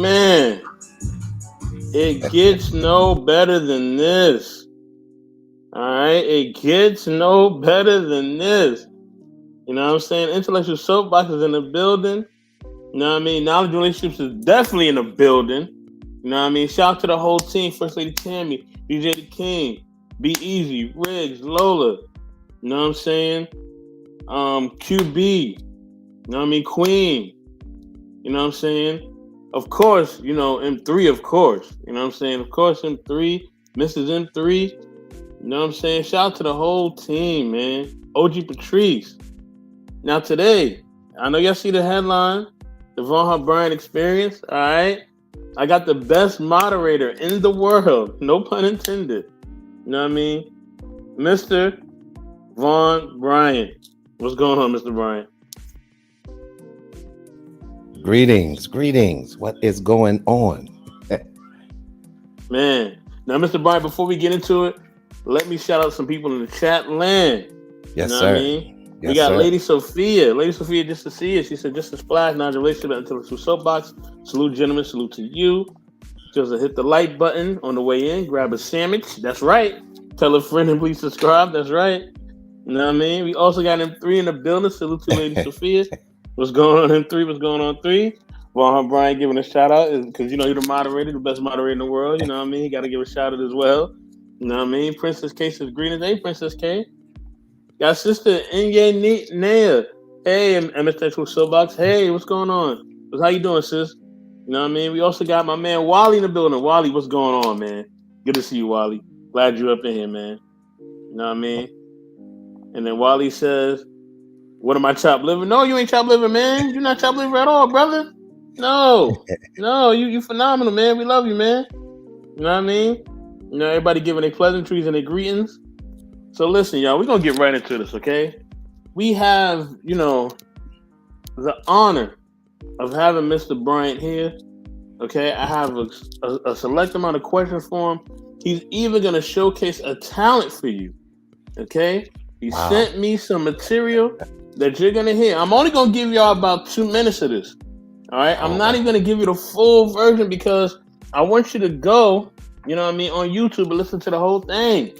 man, it gets no better than this. All right, it gets no better than this. You know what I'm saying? Intellectual soapbox is in the building. You know what I mean? Knowledge relationships is definitely in the building. You know what I mean? Shout out to the whole team, First Lady Tammy, DJ the King, Be Easy, Riggs, Lola. You know what I'm saying? QB. You know what I mean? Queen. You know what I'm saying? Of course, you know, M3, of course. You know what I'm saying? Of course, M3, Mrs. M3. You know what I'm saying? Shout out to the whole team, man. OG Patrice. Now today, I know y'all see the headline, the Vouaghn Bryant experience. All right. I got the best moderator in the world. No pun intended. You know what I mean? Mr. Vaughn Bryant. What's going on, Mr. Bryant? Greetings. What is going on? Man. Now, Mr. Bryant, before we get into it, let me shout out some people in the chat land. Yes, you know sir. What I mean? Yes, we got sir. Lady Sophia. Lady Sophia, just to see it. She said, just to splash, not relationship, intellectual soapbox. Salute, gentlemen. Salute to you. Just to hit the like button on the way in. Grab a sandwich. That's right. Tell a friend and please subscribe. That's right. You know what I mean? We also got M3 in the building. Salute to Lady Sophia. What's going on, M3? What's going on, 3? Vaughn Bryant giving a shout out because, you know, you're the moderator, the best moderator in the world. You know what I mean? He got to give a shout out as well. You know what I mean? Princess K says greetings. Hey, Princess K. Got sister Inye Naya. Hey, Mr. Soapbox. Hey, what's going on? How you doing, sis? You know what I mean? We also got my man Wally in the building. Wally, what's going on, man? Good to see you, Wally. Glad you're up in here, man. You know what I mean? And then Wally says, what am I, chopped liver? No, you ain't chopped liver, man. You're not chopped liver at all, brother. No, you phenomenal, man. We love you, man. You know what I mean? You know, everybody giving their pleasantries and their greetings. So listen, y'all, we're going to get right into this, okay? We have, you know, the honor of having Mr. Bryant here, okay? I have a select amount of questions for him. He's even going to showcase a talent for you, okay? He sent me some material that you're going to hear. I'm only going to give y'all about 2 minutes of this, all right? I'm not even going to give you the full version because I want you to go, you know what I mean, on YouTube and listen to the whole thing.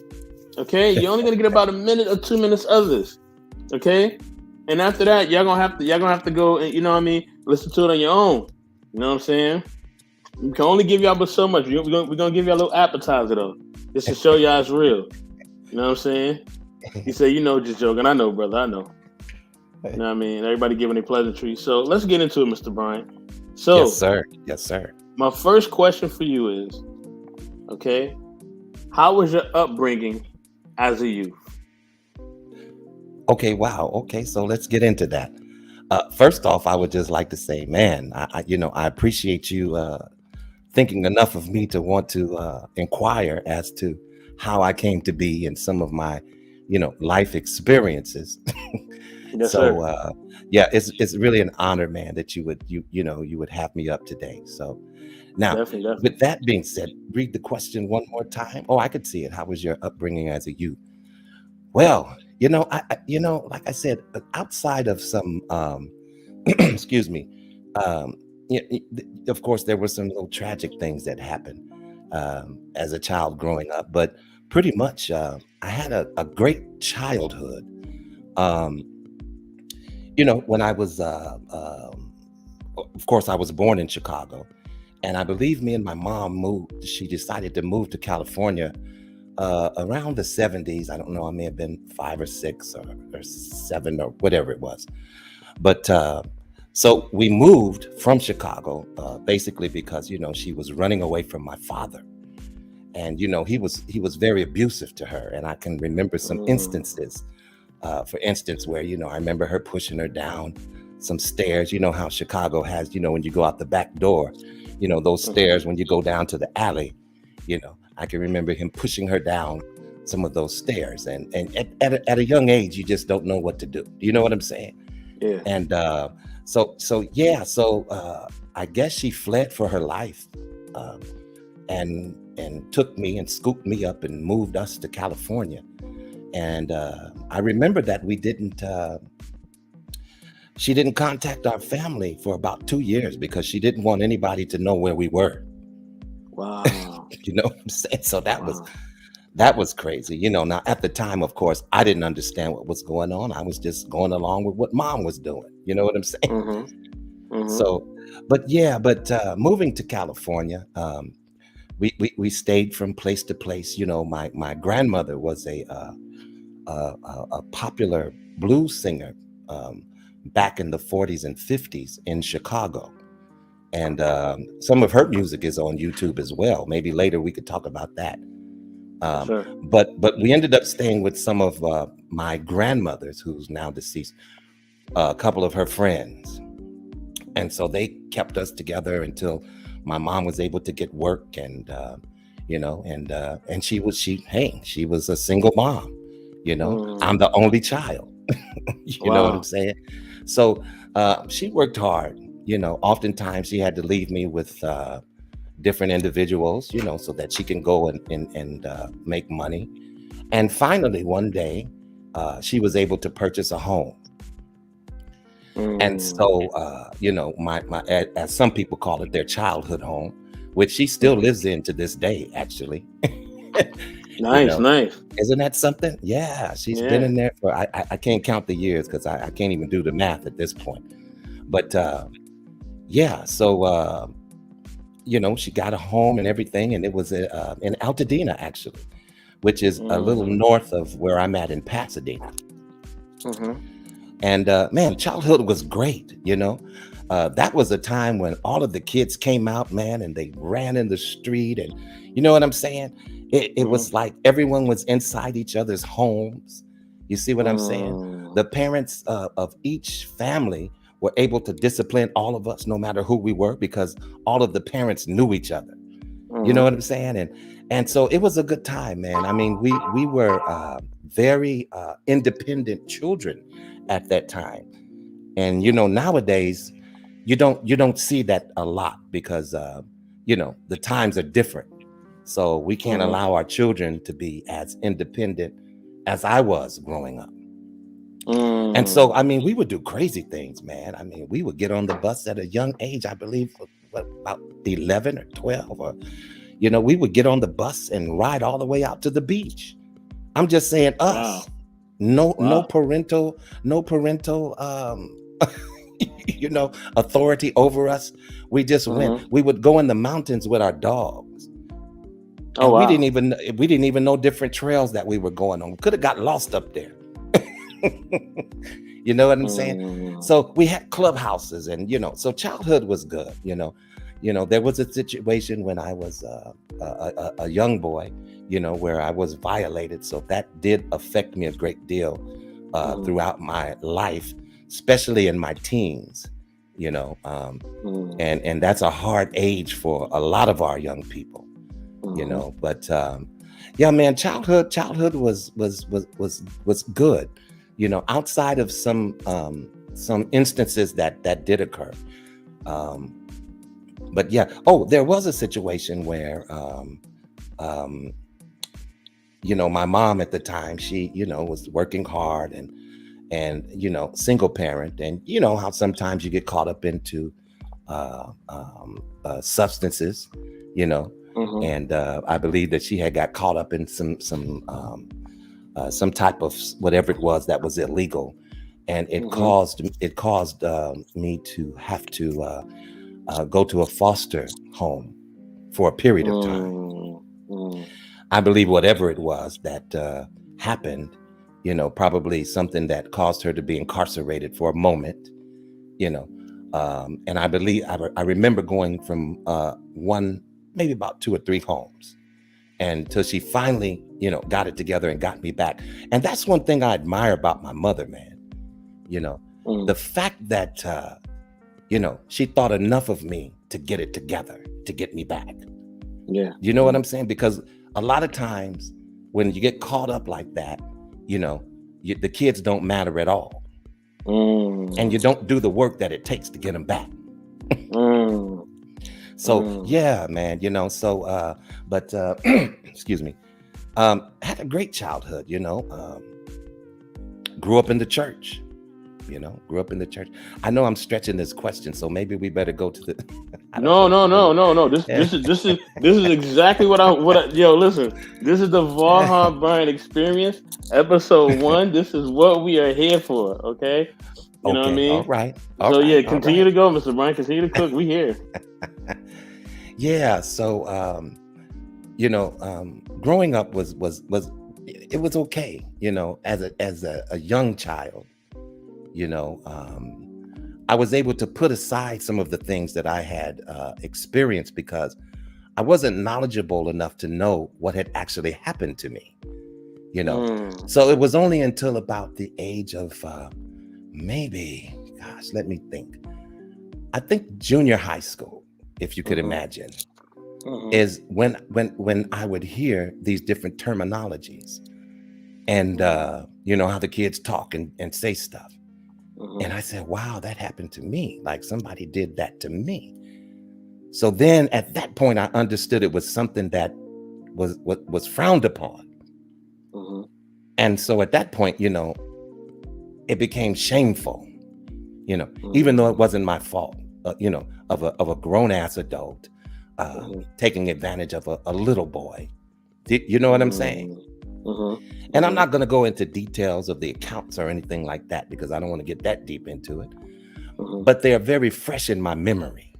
Okay, you're only gonna get about 1 minute or 2 minutes of this. Okay, and after that, y'all gonna have to go and, you know what I mean, listen to it on your own. You know what I'm saying? We can only give y'all but so much. We're gonna give y'all a little appetizer though, just to show y'all it's real. You know what I'm saying? He said, you know, just joking. I know, brother. I know. You know what I mean? Everybody giving their pleasantries. So let's get into it, Mr. Bryant. So, Yes, sir. My first question for you is, okay, how was your upbringing as a youth? Okay, wow. Okay, so let's get into that. First off, I would just like to say, man, I appreciate you thinking enough of me to want to inquire as to how I came to be and some of my, life experiences. Yes, So sir. yeah, it's really an honor, man, that you would have me up today. So now, Definitely. with that being said, read the question one more time. Oh, I could see it. How was your upbringing as a youth? Well, like I said, outside of some, excuse me, um, of course, there were some little tragic things that happened as a child growing up, but pretty much, I had a great childhood. Um, when I was, of course, I was born in Chicago, and I believe me and my mom moved. She decided to move to California around the 70s. I don't know, I may have been 5 or 6 or 7 or whatever it was. But so we moved from Chicago basically because, she was running away from my father. And, he was very abusive to her. And I can remember some instances, for instance, where, I remember her pushing her down some stairs. You know how Chicago has, when you go out the back door, those stairs, when you go down to the alley, I can remember him pushing her down some of those stairs. And at a young age, you just don't know what to do. You know what I'm saying? Yeah. And so I guess she fled for her life and took me and scooped me up and moved us to California. And I remember that we didn't She didn't contact our family for about 2 years because she didn't want anybody to know where we were. Wow. You know what I'm saying? So Wow. that was crazy. Now at the time, of course, I didn't understand what was going on. I was just going along with what mom was doing. You know what I'm saying? Mm-hmm. Mm-hmm. So, but moving to California, we stayed from place to place. My grandmother was a popular blues singer back in the 40s and 50s in Chicago. And some of her music is on YouTube as well. Maybe later we could talk about that. Yes, sir. But we ended up staying with some of my grandmothers, who's now deceased, a couple of her friends. And so they kept us together until my mom was able to get work, and and she was a single mom. I'm the only child. You know what I'm Wow. saying? So she worked hard. Oftentimes she had to leave me with different individuals, so that she can go and make money. And finally, one day, she was able to purchase a home. And so, my as some people call it, their childhood home, which she still lives in to this day, actually. you Nice, know, nice. isn't that something? Yeah, she's been Yeah. in there for I can't count the years because I can't even do the math at this point. But yeah, so she got a home and everything, and it was in Altadena, actually, which is a little north of where I'm at in Pasadena. Mm-hmm. And man, childhood was great. That was a time when all of the kids came out, man, and they ran in the street, and you know what I'm saying? It was like everyone was inside each other's homes. You see what I'm saying? The parents of each family were able to discipline all of us, no matter who we were, because all of the parents knew each other. You know what I'm saying? And so it was a good time, man. I mean, we were very independent children at that time. And nowadays you don't see that a lot because the times are different. So we can't allow our children to be as independent as I was growing up. And so, I mean, we would do crazy things, man. I mean, we would get on the bus at a young age, I believe, about 11 or 12, or we would get on the bus and ride all the way out to the beach. I'm just saying, us. Wow. No Wow. parental authority over us. We just went. We would go in the mountains with our dogs. Oh, And wow. we didn't even know different trails that we were going on. We could have got lost up there. You know what I'm saying? So we had clubhouses, and so childhood was good. There was a situation when I was a young boy, where I was violated. So that did affect me a great deal throughout my life, especially in my teens. And that's a hard age for a lot of our young people. But yeah, man, childhood was good. Outside of some instances that did occur. But yeah, there was a situation where my mom at the time, she was working hard and single parent, and how sometimes you get caught up into substances, and I believe that she had got caught up in some type of whatever it was that was illegal, and it caused me to have to go to a foster home for a period of time. I believe whatever it was that happened, probably something that caused her to be incarcerated for a moment, and I believe I remember going from one, maybe about 2 or 3 homes, until she finally, got it together and got me back. And that's one thing I admire about my mother, man. The fact that she thought enough of me to get it together to get me back. Yeah. You know what I'm saying? Because a lot of times when you get caught up like that, the kids don't matter at all. And you don't do the work that it takes to get them back. So yeah, man, so but excuse me, had a great childhood. Grew up in the church, grew up in the church. I know I'm stretching this question, so maybe we better go to the. I don't No, know. no, I don't no, know. no, no. This is exactly yo, listen. This is the Vaughn Bryant experience, episode 1. This is what we are here for, okay? You know what I Okay. All mean? right. All So yeah, right. All continue right. to go, Mr. Bryant. Continue to cook. We here. Yeah. So, growing up was it was okay. As a young child, you know, I was able to put aside some of the things that I had experienced because I wasn't knowledgeable enough to know what had actually happened to me. So it was only until about the age of maybe, gosh, let me think. I think junior high school, if you could imagine, is when I would hear these different terminologies and how the kids talk and say stuff. And I said, wow, that happened to me. Like somebody did that to me. So then at that point, I understood it was something that was frowned upon. And so at that point, it became shameful, even though it wasn't my fault, of a grown ass adult taking advantage of a little boy. You know what I'm saying? And I'm not going to go into details of the accounts or anything like that because I don't want to get that deep into it. But they are very fresh in my memory.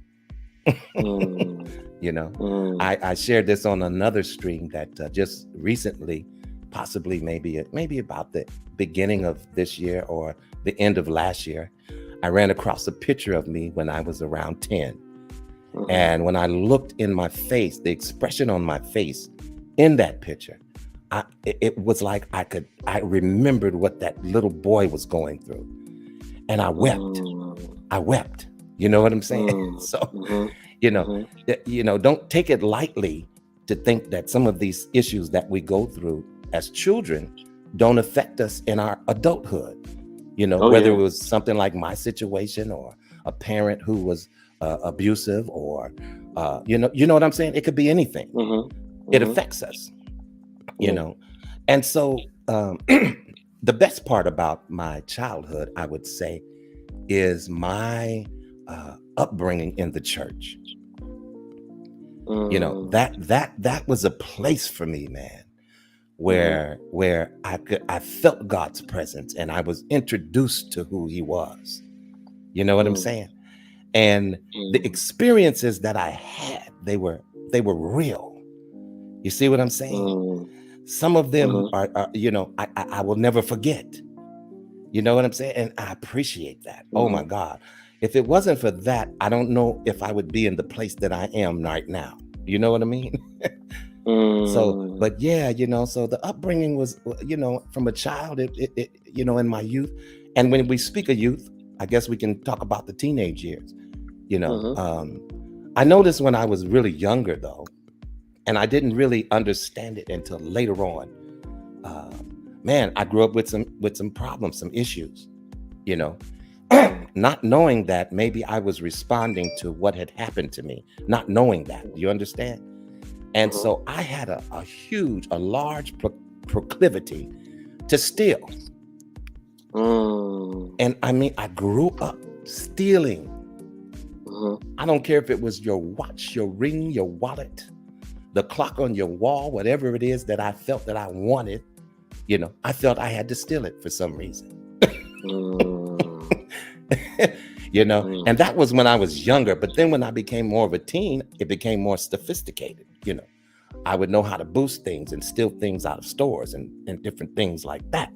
I shared this on another stream that just recently, possibly maybe about the beginning of this year or the end of last year, I ran across a picture of me when I was around 10. And when I looked in my face, the expression on my face in that picture, it was like I remembered what that little boy was going through. And I wept. You know what I'm saying? So, don't take it lightly to think that some of these issues that we go through as children don't affect us in our adulthood. Whether it was something like my situation or a parent who was abusive or, you know what I'm saying? It could be anything. It affects us, And so the best part about my childhood, I would say, is my upbringing in the church. That was a place for me, man, where I felt God's presence and I was introduced to who he was. You know what I'm saying? And the experiences that I had, they were real. You see what I'm saying? Some of them are I will never forget. You know what I'm saying? And I appreciate that. Oh my God. If it wasn't for that, I don't know if I would be in the place that I am right now. You know what I mean? So, but yeah, so the upbringing was, from a child, it in my youth. And when we speak of youth, I guess we can talk about the teenage years. I noticed when I was really younger, though, and I didn't really understand it until later on. Man, I grew up with some problems, some issues, not knowing that maybe I was responding to what had happened to me, not knowing that. You understand? And so I had a large proclivity to steal. And I mean, I grew up stealing. I don't care if it was your watch, your ring, your wallet, the clock on your wall, whatever it is that I felt that I wanted, I felt I had to steal it for some reason. And that was when I was younger. But then when I became more of a teen, it became more sophisticated. I would know how to boost things and steal things out of stores and different things like that,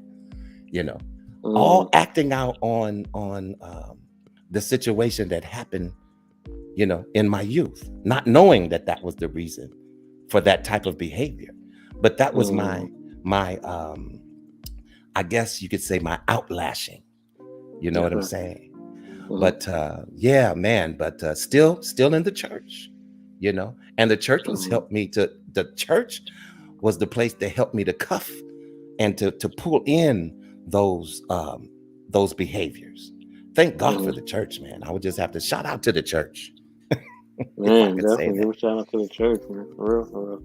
all acting out on the situation that happened, in my youth, not knowing that was the reason for that type of behavior. But that was my I guess you could say my outlashing. You know what I'm saying? But yeah, man, but still in the church, and the church the church was the place that helped me to cuff and to pull in those behaviors. Thank God for the church, man. I would just have to shout out to the church. Man, definitely give a shout out to the church, man. For real, for real.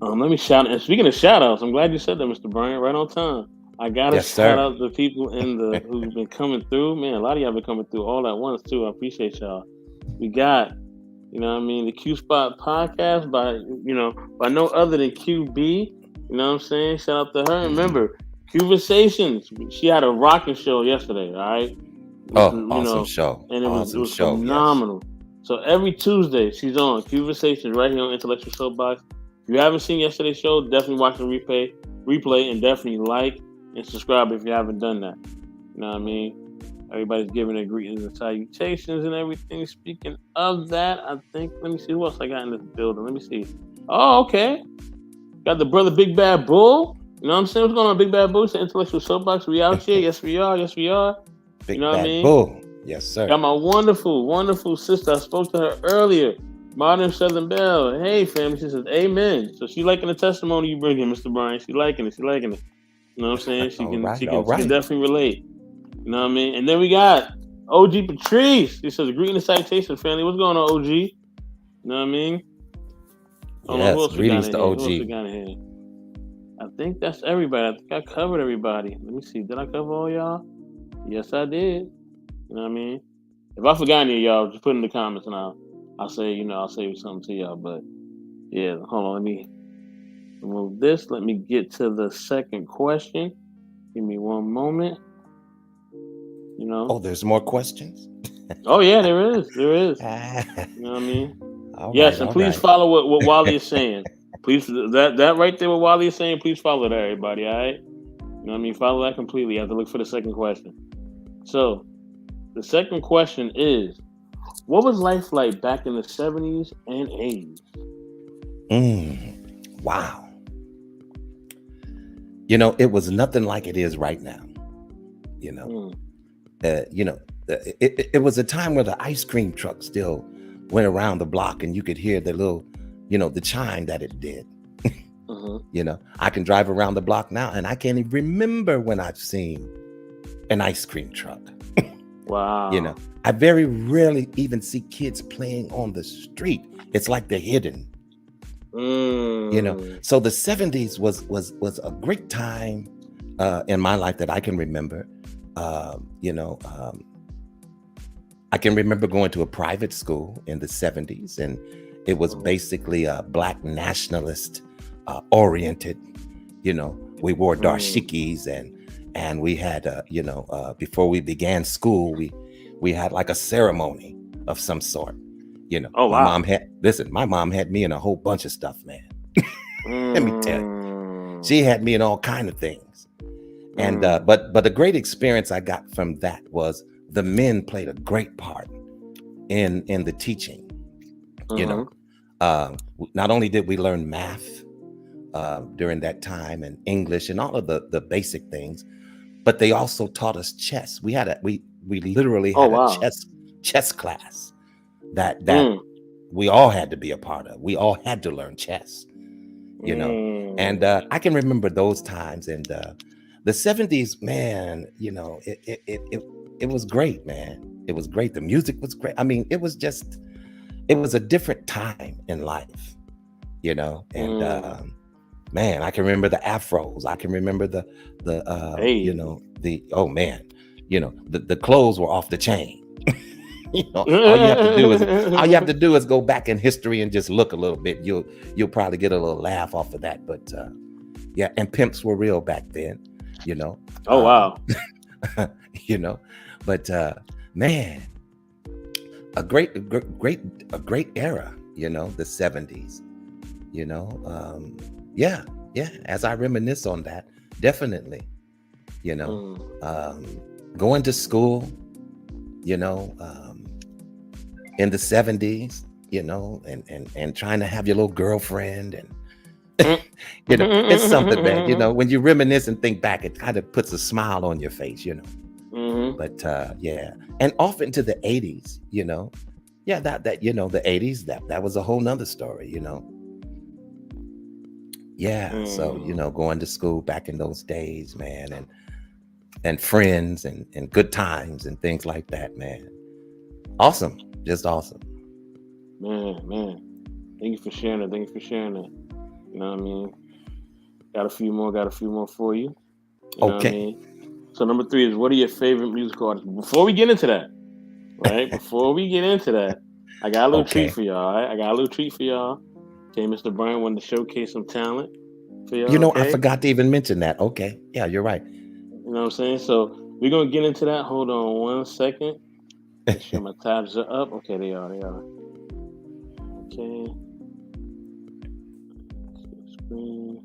Let me shout. And speaking of shout outs, I'm glad you said that, Mr. Bryant. Right on time. I gotta Yes, shout sir. out the people in the who've been coming through. Man, a lot of y'all been coming through all at once too. I appreciate y'all. We got, you know what I mean, the Q Spot podcast by, by no other than QB. You know what I'm saying? Shout out to her. And remember, Conversations. She had a rocking show yesterday, all right? Oh, You awesome know, show. and it Awesome was show. Yes. phenomenal. So every Tuesday she's on Conversations right here on Intellectual Soapbox. If you haven't seen yesterday's show, definitely watch the replay, and definitely like and subscribe if you haven't done that. You know what I mean? Everybody's giving their greetings and salutations and everything. Speaking of that, I think, let me see who else I got in this building. Let me see. Oh, okay. Got the brother Big Bad Bull. You know what I'm saying? What's going on, Big Bad Bull? It's the Intellectual Soapbox. We out here. Yes, we are. Yes, we are. You Big know what I Bad mean? Bull. Yes, sir. Got my wonderful, wonderful sister. I spoke to her earlier. Modern Southern Belle. Hey, family. She says, amen. So she liking the testimony you bring in, Mr. Bryant. She liking it. She liking it. You know what I'm saying? She All can, right. she All can, she can right. definitely relate. You know what I mean? And then we got OG Patrice. He says, greeting and citation, family. What's going on, OG? You know what I mean? Hold on, who Yes. else we got Greetings in to here? Who else we OG. got in here? I think that's everybody. I think I covered everybody. Let me see. Did I cover all y'all? Yes, I did. You know what I mean? If I forgot any of y'all, just put it in the comments and I'll say, I'll say something to y'all. But yeah, hold on, let me remove this. Let me get to the second question. Give me one moment. You Oh, know. there's more questions? Oh yeah, there is. There is. You know what I mean? All right. Yes, and All please right. follow what Wally is saying. Please that right there what Wally is saying, please follow that, everybody, all right? You know what I mean? Follow that completely. You have to look for the second question. So the second question is, what was life like back in the 70s and 80s? Wow. It was nothing like it is right now. You know, Mm. It was a time where the ice cream truck still went around the block and you could hear the little, the chime that it did. Mm-hmm. I can drive around the block now and I can't even remember when I've seen an ice cream truck. Wow. I very rarely even see kids playing on the street. It's like they're hidden. So the 70s was a great time in my life that I can remember. I can remember going to a private school in the 70s, and it was basically a Black nationalist oriented. We wore dashikis and we had before we began school, we had like a ceremony of some sort. Oh, my wow. my mom had me in a whole bunch of stuff, man. Let me tell you, she had me in all kind of things. And but a great experience I got from that was the men played a great part in the teaching. Not only did we learn math during that time and English and all of the basic things, but they also taught us chess. We literally had a chess class that we all had to be a part of. We all had to learn chess, and I can remember those times. And the 70s, man, it was great, man. It was great. The music was great. I mean, it was a different time in life, and man, I can remember the afros. I can remember the oh man, the clothes were off the chain. All you have to do is go back in history and just look a little bit. You'll probably get a little laugh off of that. But yeah, and pimps were real back then, Oh, wow. But man, a great era, the 70s, yeah. As I reminisce on that, definitely, going to school, in the 70s, and trying to have your little girlfriend and it's something, man. When you reminisce and think back, it kind of puts a smile on your face, But yeah, and off into the 80s, that the 80s, that was a whole nother story, Yeah, so going to school back in those days, man, and friends and good times and things like that, man. Awesome, just awesome. Man. Thank you for sharing it. You know what I mean? Got a few more for you. You know what I Okay. mean? So number 3 is, what are your favorite musical artists? Before we get into that, right? Before we get into that, I got a little treat Okay. for y'all. All right? I got a little treat for y'all. Okay, Mr. Bryant wanted to showcase some talent for y'all. You know, I Okay, forgot to even mention that. Okay. Yeah, you're right. you know what I'm saying? So we're gonna get into that. Hold on 1 second. Make sure my tabs are up. Okay, they are. They are. Okay. Screen.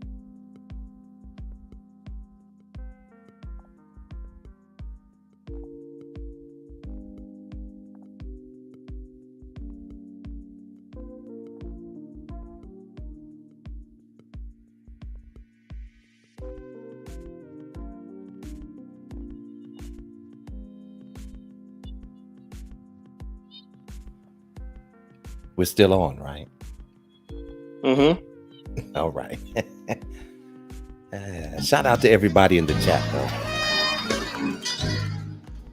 We're still on, right? Mm-hmm. All right. Shout out to everybody in the chat, though.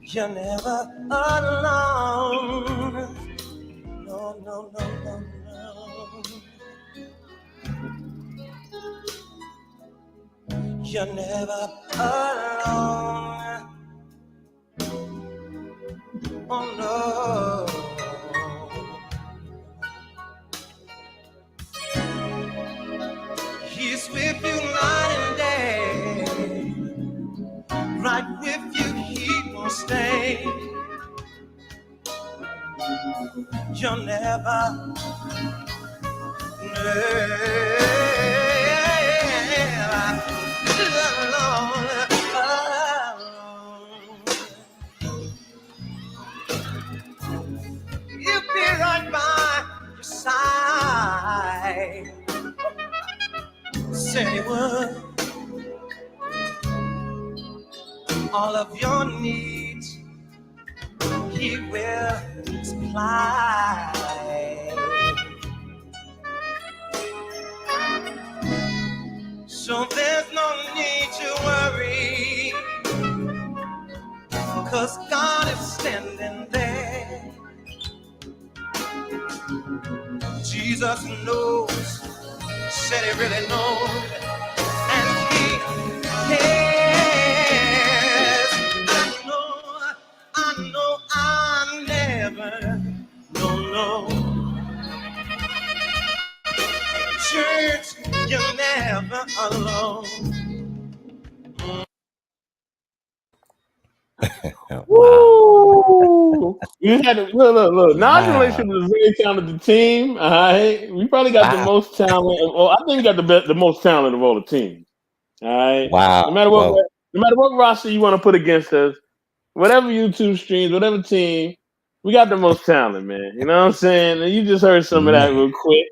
You're never alone. No, no, no, no, no. You're never alone. Oh no. He's with you night and day. Right with you, he will stay. You're never you'll be right by your side. Said he would. All of your needs he will supply. So there's no need to worry, 'cause God is standing there. Jesus knows, said he really knows, and he cares. I know I'm never, no. Church, you're never alone. Woo! You had to look. Nas Wow. relationship is a very talented team. All right, we probably got the Wow. most talent. Well, I think we got the most talent of all the teams. All right, Wow. no matter Whoa. what roster you want to put against us, whatever YouTube streams, whatever team, we got the most talent, man. You know what I'm saying? And you just heard some of that Man. real quick,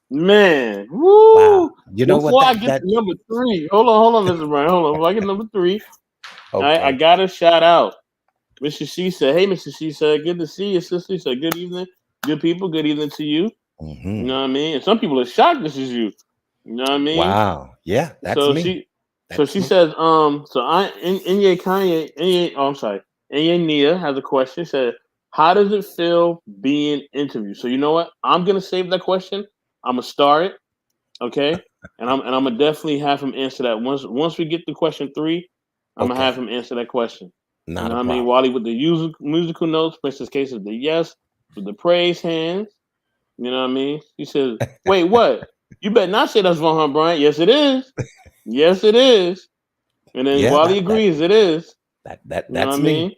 man. Woo! Wow. You know what? Before I get to number 3, hold on, Mr. Brown. Hold on. Before I get to number 3, all right, I Okay. got to shout out Mr. She said, "Hey, Mr. She said, good to see you, sister." She said, "Good evening, good people. Good evening to you." You know what I mean? And some people are shocked this is you. You know what I mean? Wow. Yeah, that's So me. she says, so Inye Kanye, I'm sorry, Inye Nia has a question. She said, "How does it feel being interviewed?" So you know what? I'm gonna save that question. I'm gonna start it, okay? And I'm gonna definitely have him answer that once we get to question 3. I'm gonna have him answer that question. Not You know a what I mean? problem. Wally with the musical notes, Princess Case is the yes, with the praise hands. You know what I mean? He says, "Wait, what? You better not say that's Vouaghn Bryant." Yes, it is. Yes, it is. And then Yeah, Wally agrees it is. You know what I that's mean? me.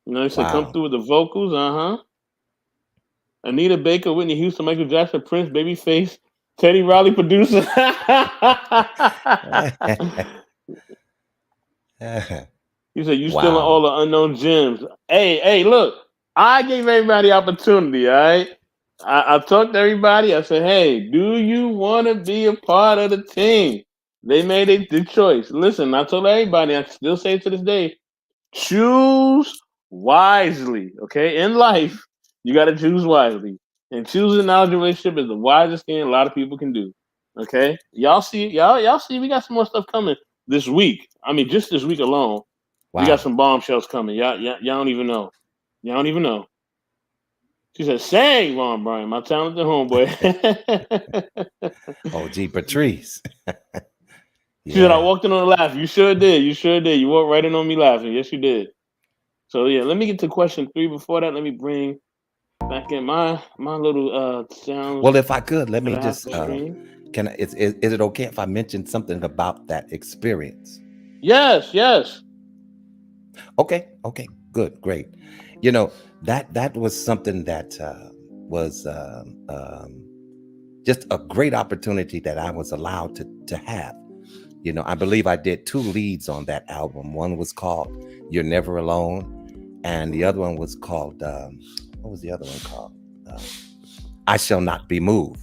You know, he said, "Come Wow. through with the vocals." Anita Baker, Whitney Houston, Michael Jackson, Prince, Babyface, Teddy Riley, producer. You said you still in all Wow. the unknown gems. Hey, look, I gave everybody opportunity, all right? I talked to everybody. I said, hey, do you want to be a part of the team? They made the choice. Listen, I told everybody, I still say it to this day, choose wisely, okay? In life, you got to choose wisely. And choosing a knowledge relationship is the wisest thing a lot of people can do, okay? Y'all see, we got some more stuff coming this week. I mean, just this week alone. We got Wow. some bombshells coming. Y'all don't even know. Y'all don't even know. She said, "Sang Vaughn Bryant, my talented homeboy." OG Patrice. She said I Yeah. walked in on her laughing. You sure did. You sure did. You walked right in on me laughing. Yes, you did. So yeah, let me get to question 3. Before that, let me bring back in my little sounds Well, if I could, let that me I have just to stream. can I, is it okay if I mention something about that experience? Yes, yes. Okay, okay, good, great. You know, that was something that was just a great opportunity that I was allowed to have. You know, I believe I did 2 leads on that album. One was called "You're Never Alone," and the other one was called what was the other one called? Uh, "I Shall Not Be Moved."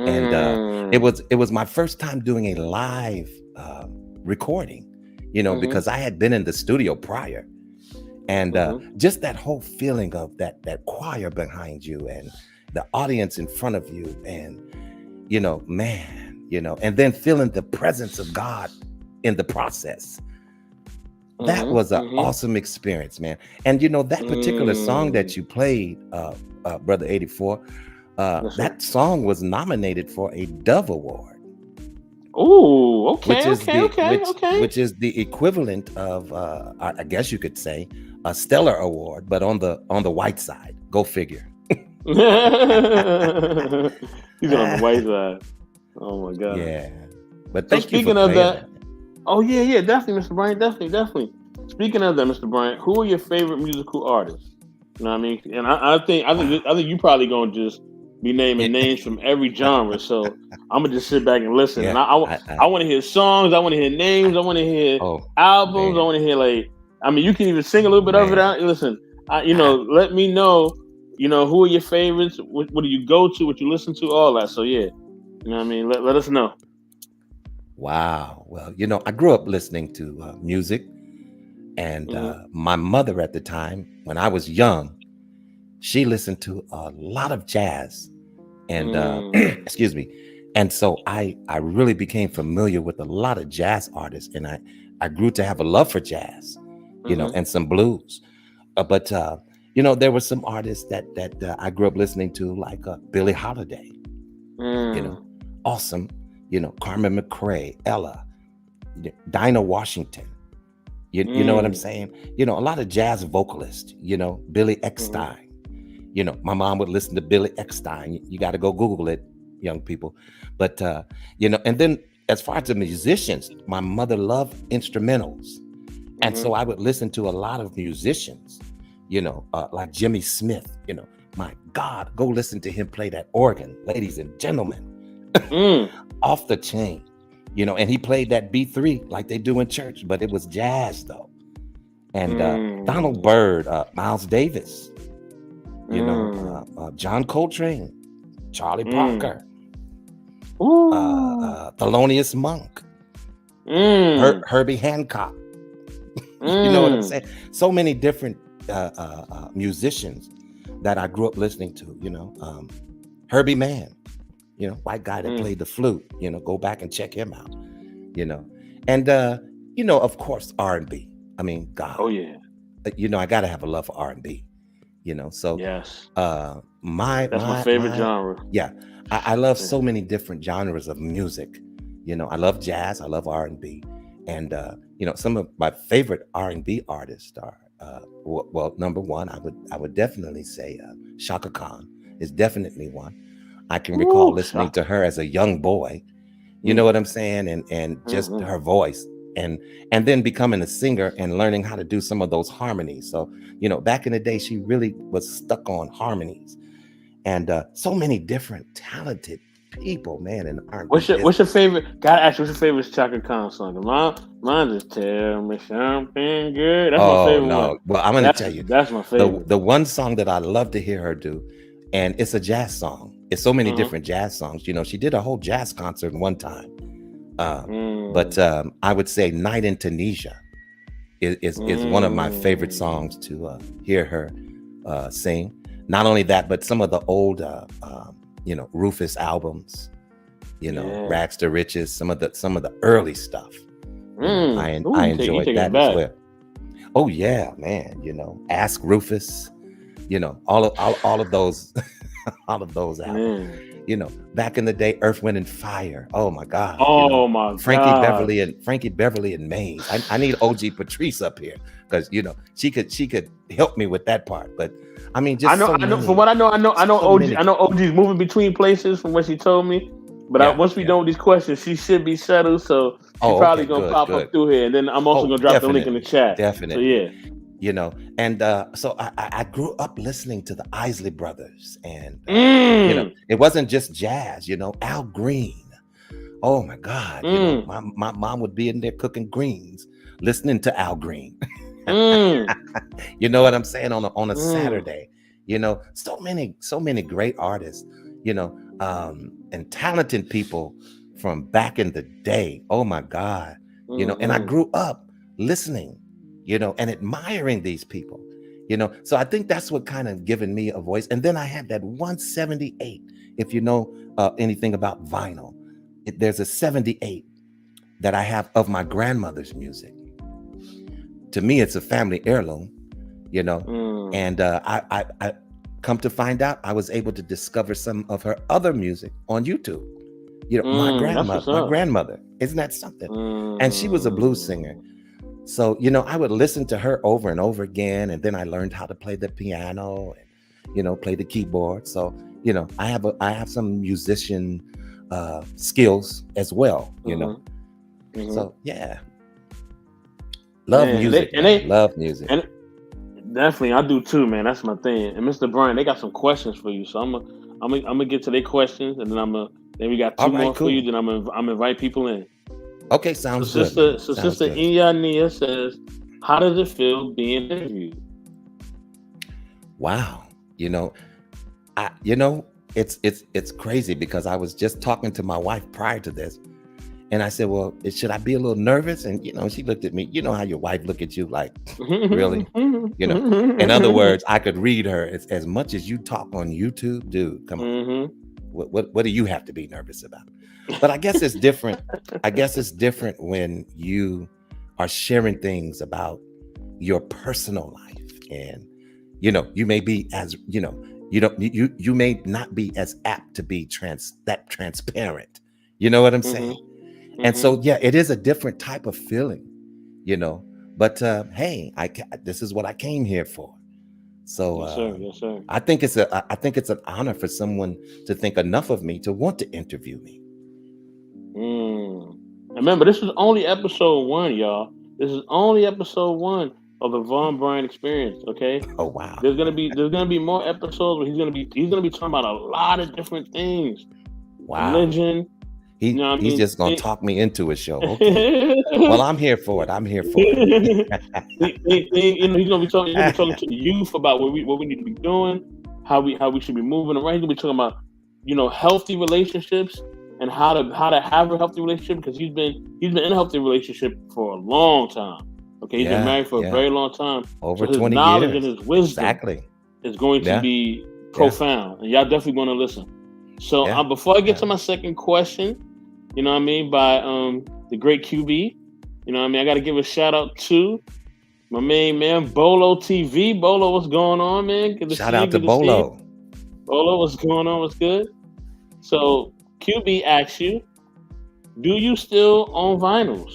And Mm. it was my first time doing a live recording. You know, Mm-hmm. because I had been in the studio prior, and Mm-hmm. just that whole feeling of that choir behind you and the audience in front of you, and man, and then feeling the presence of God in the process. That Mm-hmm. was an Mm-hmm. awesome experience, man. And that particular song Mm. that you played, Brother 84, Yes, sir. that song was nominated for a Dove Award, Oh, which okay, is okay, the okay, okay. which is the equivalent of I guess you could say a Stellar Award, but on the white side. Go figure. He's on the white side. Oh my god. Yeah. But So thank you for speaking of playing that, that. oh yeah, yeah, definitely, Mr. Bryant, definitely, definitely. Speaking of that, Mr. Bryant, who are your favorite musical artists? You know what I mean? And Wow. I think you probably gonna just be naming It- names from every genre. So I'm gonna just sit back and listen. And yeah. I want to hear songs. I want to hear names. I want to hear Oh albums. I man, want to hear like. I mean, you can even sing a little bit of it man. out. Listen, let me know. Who are your favorites? What do you go to? What you listen to? All that. So yeah, you know what I mean. Let us know. Wow. Well, I grew up listening to music, and Mm-hmm. my mother at the time, when I was young, she listened to a lot of jazz, and Mm, excuse me, and so I really became familiar with a lot of jazz artists, and I grew to have a love for jazz, mm-hmm. and some blues. But there were some artists that I grew up listening to, like Billie Holiday, you know, Mm, awesome, Carmen McRae, Ella, Dinah Washington. You know what I'm mm, saying? A lot of jazz vocalists, Billy mm-hmm. Eckstine. My mom would listen to Billy Eckstine. You got to go Google it, young people. But, and then as far as the musicians, my mother loved instrumentals. And Mm-hmm. so I would listen to a lot of musicians, like Jimmy Smith. My God, go listen to him play that organ, ladies and gentlemen, Mm, off the chain. And he played that B3 like they do in church, but it was jazz though. And Donald mm, Byrd, Miles Davis, mm, John Coltrane, Charlie mm. Parker, Ooh. Thelonious Monk, Mm, Herbie Hancock. You know what I'm mm, saying? So many different musicians that I grew up listening to. Herbie Mann, white guy that mm. played the flute. Go back and check him out. You know, and of course R&B. I mean, Oh God, yeah. I got to have a love for R&B. So Yes. That's my favorite my genre. yeah, I love Yeah. so many different genres of music. I love jazz, I love R&B, and some of my favorite R&B artists are well, number one, I would definitely say Shaka Khan is definitely one. I can recall Ooh, listening to her as a young boy. You know mm, what I'm saying? And just mm-hmm. her voice, and then becoming a singer and learning how to do some of those harmonies. So, back in the day, she really was stuck on harmonies, and so many different talented people, man, in the R&B What's your business. favorite? Gotta ask you, what's your favorite Chaka Khan song? Mine is "Tell Me Something Good." That's my Oh favorite one. no. Well, I'm gonna tell you, That's my the favorite. the one song that I love to hear her do, and it's a jazz song. It's so many Uh-huh. different jazz songs. She did a whole jazz concert one time. But Mm, I would say "Night in Tunisia" is one of my favorite mm. songs to hear her sing. Not only that, but some of the old, Rufus albums, Yeah. Rags to Riches, some of the early stuff. Ooh, I you enjoyed taking it that as back. well. Oh yeah, man. Ask Rufus. All of those, all of those albums. Man. You know, back in the day, Earth, Wind and Fire. Oh my God. Oh my Frankie God. Beverly and Maze. I need OG Patrice up here because she could help me with that part. But I mean, just I know. From what I know OG. I know OG's moving between places from what she told me. But once we done with these questions, she should be settled. So she's probably gonna pop up through here, and then I'm also gonna drop the link in the chat. Definitely. So And so I grew up listening to the Isley Brothers, and it wasn't just jazz. Al Green. Oh my God! My mom would be in there cooking greens, listening to Al Green. You know what I'm saying? On a Saturday. So many great artists. And talented people from back in the day. Oh my God! And I grew up listening, and admiring these people. So I think that's what kind of given me a voice. And then I had that 178. If you know anything about vinyl. There's a 78 that I have of my grandmother's music. To me, it's a family heirloom, and I come to find out I was able to discover some of her other music on YouTube. My grandmother, isn't that something? And she was a blues singer. So, I would listen to her over and over again. And then I learned how to play the piano and, play the keyboard. So, I have some musician skills as well, So yeah, love music. Love music. And definitely, I do too, man. That's my thing. And Mr. Bryant, they got some questions for you, so I'm gonna get to their questions, and then we got two more for you. Then I'm gonna invite people in. Okay, sounds good. Sister Inya says, "How does it feel being interviewed?" Wow, It's crazy because I was just talking to my wife prior to this, and I said, "Well, should I be a little nervous?" And she looked at me. You know how your wife look at you like, really? In other words, I could read her as much as you talk on YouTube, dude. Come on, what do you have to be nervous about? But I guess it's different. I guess it's different when you are sharing things about your personal life, and you may be as you may not be as apt to be transparent. You know what I'm saying? And so, yeah, it is a different type of feeling, but hey, this is what I came here for. So yes, sir. I think it's an honor for someone to think enough of me to want to interview me. Remember, this is only episode 1, y'all. This is only episode 1 of the Vaughn Bryant experience. Okay. Oh wow. There's gonna be more episodes where he's gonna be talking about a lot of different things. Wow. Religion. He's just gonna talk me into a show. Okay. Well, I'm here for it. He's gonna be talking to the youth about what we need to be doing, how we should be moving around. He's gonna be talking about healthy relationships and how to have a healthy relationship, because he's been in a healthy relationship for a long time. Okay, he's been married for a very long time. Over his 20 knowledge years. and his wisdom is going to be profound, and y'all definitely want to listen. So before I get to my second question, by the great QB, I got to give a shout out to my main man, Bolo TV. Bolo, what's going on, man? Good to shout out to Bolo. Bolo, what's going on? What's good? So QB asks you, do you still own vinyls?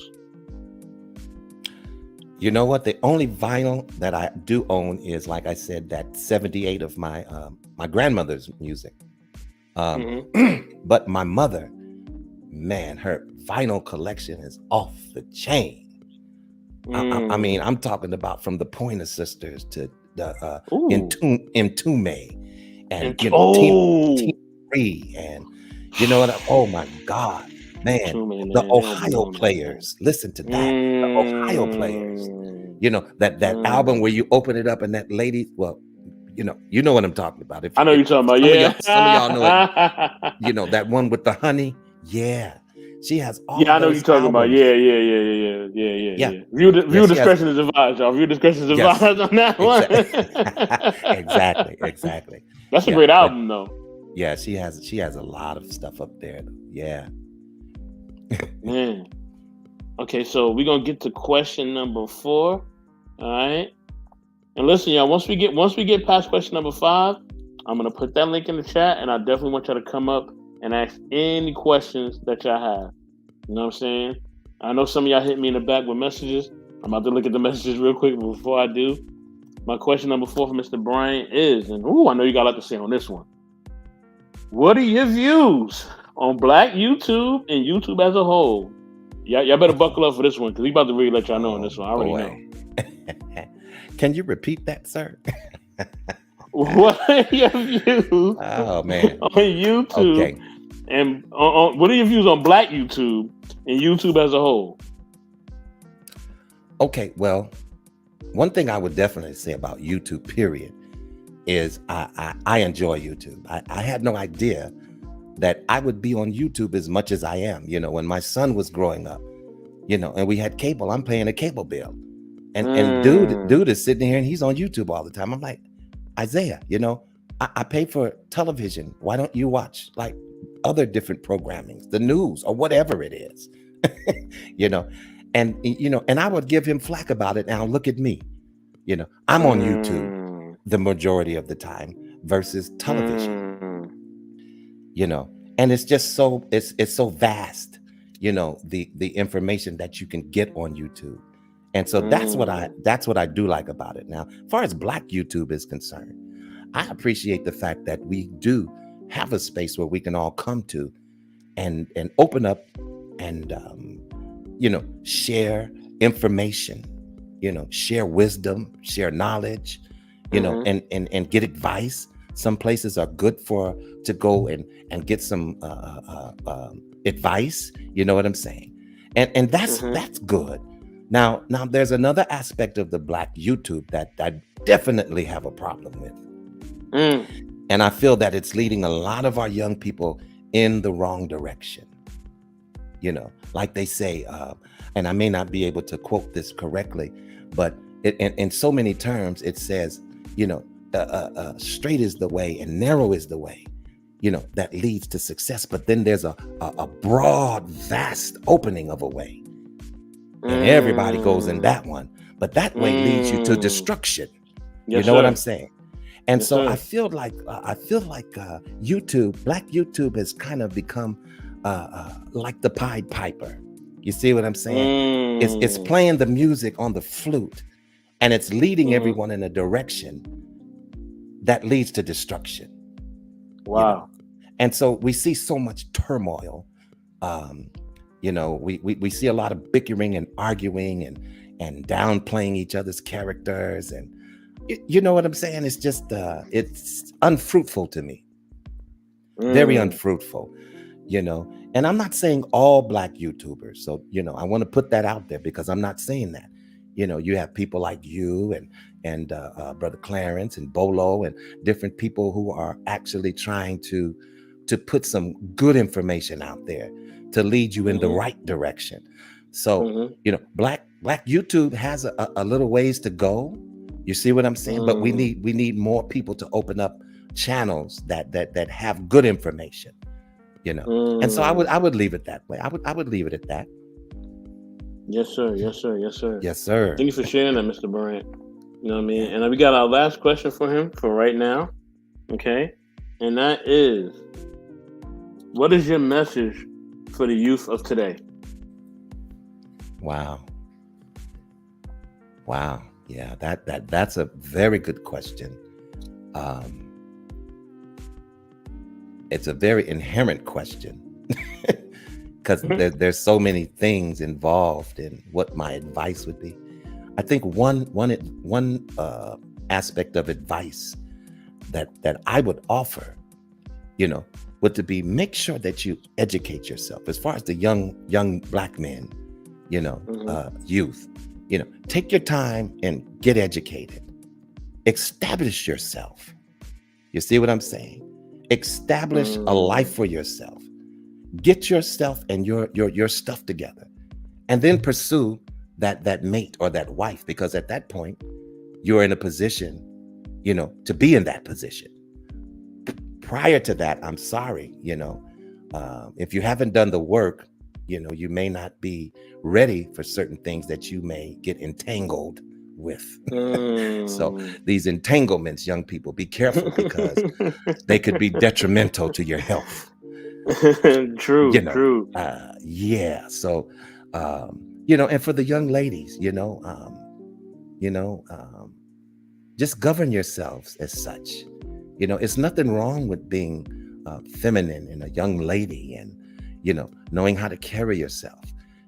You know what? The only vinyl that I do own is, like I said, that 78 of my grandmother's music. But my mother, man, her vinyl collection is off the chain. I mean, I'm talking about from the Pointer Sisters to the Entombed and Team 3, and oh my God, man, the Ohio Players. Listen to that, the Ohio Players. That album where you open it up and that lady, well, you know what I'm talking about. I know you're talking about. Some of y'all know it. That one with the honey. Yeah. She has all. Yeah, I know you're talking about. Yeah. View discretion is advised, y'all. View discretion is advised on that one. Exactly. That's a great album, though. Yeah, she has a lot of stuff up there. Yeah. Man. Okay, so we're gonna get to question number 4. All right. And listen, y'all, once we get past question number 5, I'm gonna put that link in the chat, and I definitely want y'all to come up and ask any questions that y'all have. You know what I'm saying? I know some of y'all hit me in the back with messages. I'm about to look at the messages real quick, but before I do, my question number 4 for Mr. Bryant is, and I know you got a lot to say on this one. What are your views on Black YouTube and YouTube as a whole? Y'all better buckle up for this one because we about to really let y'all know on this one. I already know. Can you repeat that, sir? What are your views Oh man. on YouTube? Okay. And what are your views on Black YouTube and YouTube as a whole? Okay, well, one thing I would definitely say about YouTube, period, is I enjoy YouTube. I had no idea that I would be on YouTube as much as I am. You know, when my son was growing up, you know, and we had cable, I'm paying a cable bill. And dude is sitting here and he's on YouTube all the time. I'm like, Isaiah, you know, I pay for television. Why don't you watch like other different programmings, the news or whatever it is? You know, and I would give him flack about it. Now look at me, you know, I'm on YouTube the majority of the time versus television. You know, and it's just so it's so vast, you know, the information that you can get on YouTube. And so that's what I do like about it. Now, as far as Black YouTube is concerned, I appreciate the fact that we do have a space where we can all come to and open up and you know, share information, you know, share wisdom, share knowledge, you know, and get advice. Some places are good to go and get some advice. You know what I'm saying? And that's good. Now there's another aspect of the Black YouTube that I definitely have a problem with. And I feel that it's leading a lot of our young people in the wrong direction. You know, like they say, and I may not be able to quote this correctly, but in so many terms, it says, you know, straight is the way and narrow is the way, you know, that leads to success. But then there's a broad, vast opening of a way. And everybody goes in that one. But that way leads you to destruction. Yes, you know sir. what I'm saying? And Yes, so sir. I feel like YouTube, Black YouTube has kind of become like the Pied Piper. You see what I'm saying? It's playing the music on the flute and it's leading everyone in a direction that leads to destruction. Wow. You know? And so we see so much turmoil. You know, we see a lot of bickering and arguing and downplaying each other's characters. And you know what I'm saying? It's just, it's unfruitful to me. Very unfruitful, you know. And I'm not saying all Black YouTubers. So, you know, I want to put that out there because I'm not saying that. You know, you have people like you and Brother Clarence and Bolo and different people who are actually trying to put some good information out there to lead you in the right direction. So, you know, Black YouTube has a little ways to go. You see what I'm saying? But we need more people to open up channels that have good information, you know. And so I would leave it that way. I would leave it at that. Yes, sir. Yes, sir. Yes, sir. Yes, sir. Thank you for sharing that, Mr. Bryant. You know what I mean? And we got our last question for him for right now. Okay. And that is, what is your message for the youth of today? Wow. Yeah, that's a very good question. It's a very inherent question because there's so many things involved in what my advice would be. I think one aspect of advice that I would offer, you know, would to be make sure that you educate yourself. As far as the young Black men, you know, youth, you know, take your time and get educated. Establish yourself. You see what I'm saying? Establish a life for yourself. Get yourself and your stuff together, and then pursue that mate or that wife, because at that point you're in a position, you know, to be in that position. Prior to that, I'm sorry, you know, if you haven't done the work, you know, you may not be ready for certain things that you may get entangled with. So these entanglements, young people, be careful because they could be detrimental to your health. True, You know, true. yeah. So, you know, and for the young ladies, you know, just govern yourselves as such. You know, it's nothing wrong with being feminine and a young lady, and knowing how to carry yourself.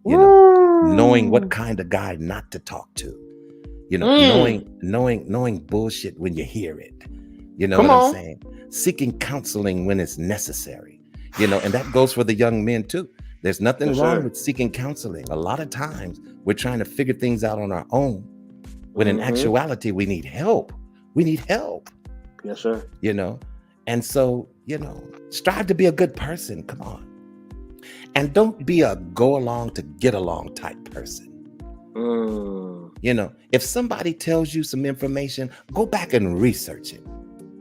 You know, knowing what Woo! kind of guy not to talk to. You know, Mm. knowing bullshit when you hear it. You know Come what I'm on. saying? Seeking counseling when it's necessary. You know, and that goes for the young men too. There's nothing Yes, wrong sir. with seeking counseling. A lot of times we're trying to figure things out on our own, when in Mm-hmm. actuality we need help. We need help. Yes, sir. You know, and so strive to be a good person. Come on, and don't be a go along to get along type person. Mm. You know, if somebody tells you some information, go back and research it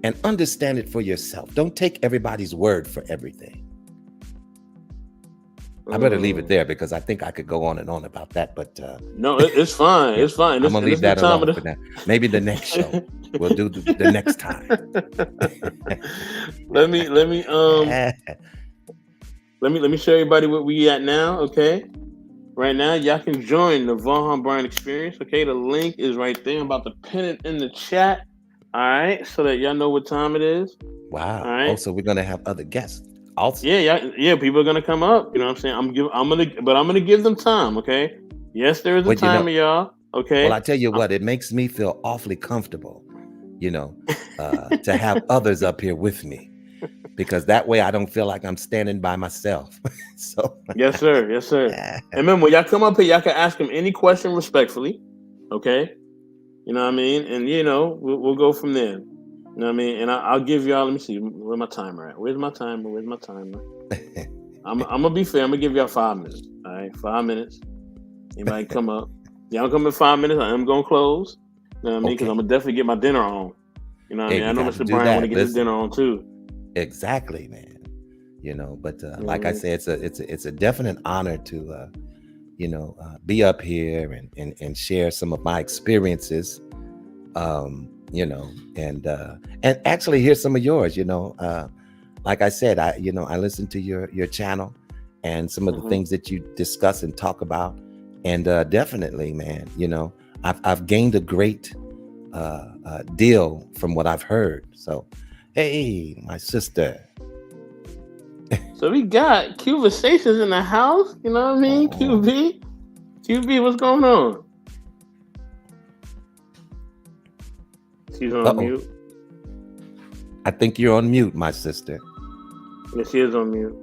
and understand it for yourself. Don't take everybody's word for everything. I better leave it there because I think I could go on and on about that, but No, it's fine. yeah, It's fine. I'm gonna And leave it's the that time alone of for now. Maybe the next show we'll do the next time. let me show everybody what we at now. Okay, right now y'all can join the Vouaghn Bryant experience. Okay, the link is right there. I'm about to pin it in the chat. All right, so that y'all know what time it is. Wow. All right. Also, we're gonna have other guests. Also, Yeah. People are gonna come up. You know what I'm saying? I'm gonna give them time. Okay. Yes, there is a well, timer, y'all. well, Okay. I tell you what, it makes me feel awfully comfortable, to have others up here with me, because that way I don't feel like I'm standing by myself. So, Yes, sir. Yes, sir. And remember, when y'all come up here, y'all can ask them any question respectfully. Okay. You know what I mean? And we'll go from there. You know what I mean? And I'll give y'all. Let me see where my timer at. Where's my timer? I'm gonna be fair. I'm gonna give y'all 5 minutes. All right, 5 minutes. Anybody come up? Y'all come in 5 minutes. I am gonna close. You know what I mean? Because okay. I'm gonna definitely get my dinner on. You know what I Hey, mean? we I know got to Mr. do Bryant want to that. get his Listen, dinner on too. exactly, man. But like I said, it's a definite honor to be up here and share some of my experiences. And actually hear some of yours. Like I said, I listen to your channel and some of the things that you discuss and talk about, and definitely, man, I've gained a great deal from what I've heard. So, hey, my sister. So we got Cubasations in the house. You know what I mean? Oh. QB, what's going on? She's on mute. I think you're on mute, my sister. Yeah, she is on mute.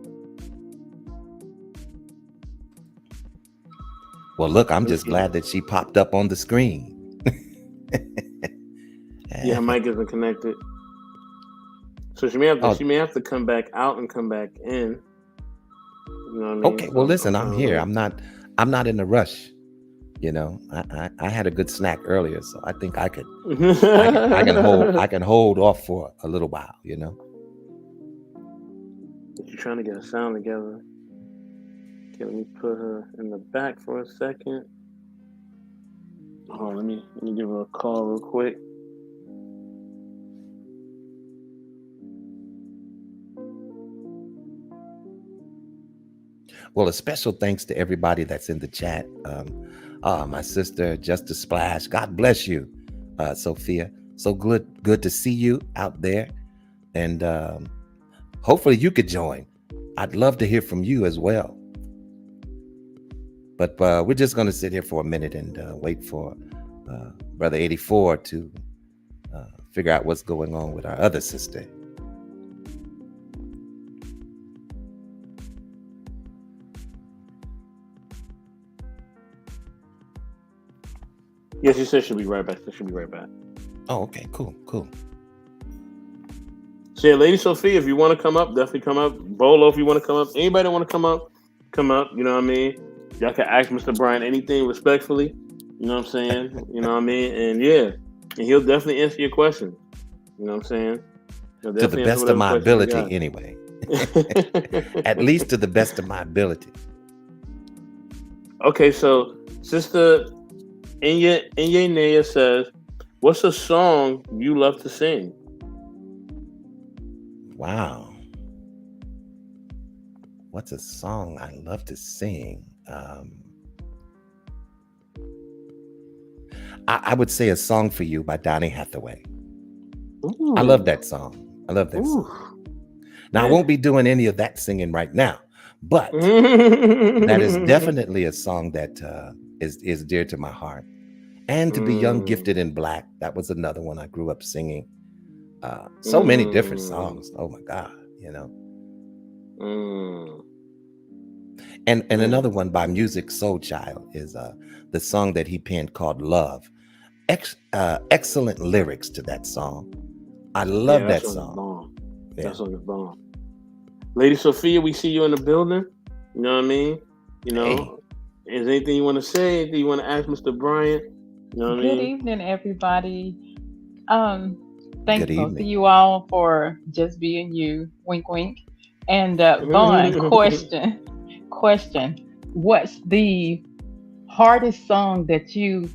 Well, look, I'm just glad that she popped up on the screen. Yeah, her mic isn't connected. So she may have to come back out and come back in. You know what I mean? Okay, well, listen, I'm here. I'm not in a rush. I had a good snack earlier, so I think I can hold off for a little while. You're trying to get a sound together. Okay, let me put her in the back for a second. Hold on, let me give her a call real quick. Well, a special thanks to everybody that's in the chat. My sister, Just a Splash. God bless you, Sophia. So good to see you out there. And hopefully you could join. I'd love to hear from you as well. But we're just going to sit here for a minute and wait for Brother 84 to figure out what's going on with our other sister. Yes, she said she'll be right back. Oh, okay, cool. So yeah, Lady Sophia, if you want to come up, definitely come up. Bolo, if you want to come up. Anybody want to come up, come up. You know what I mean? Y'all can ask Mr. Bryant anything respectfully. You know what I'm saying? You know what I mean? And yeah, and he'll definitely answer your question. You know what I'm saying? To the best of my ability, anyway. At least to the best of my ability. Okay, so Sister Inye says, what's a song you love to sing? Wow. what's a song I love to sing? I would say A Song for You by Donny Hathaway. I love that song. I love that song. Now, I won't be doing any of that singing right now, but that is definitely a song that is dear to my heart. And To Be Young, Gifted, and Black. That was another one I grew up singing. So many different songs. Oh my God, you know. And another one by Music Soul Child is the song that he penned called Love. Excellent lyrics to that song. I love that song. That song is bomb. Lady Sophia, we see you in the building. You know what I mean? You know, is there anything you want to say? Anything you want to ask Mr. Bryant? You know what I mean? Good evening, everybody. Thankful to you all for just being you. Wink, wink. And Vaughn, question. What's the hardest song that you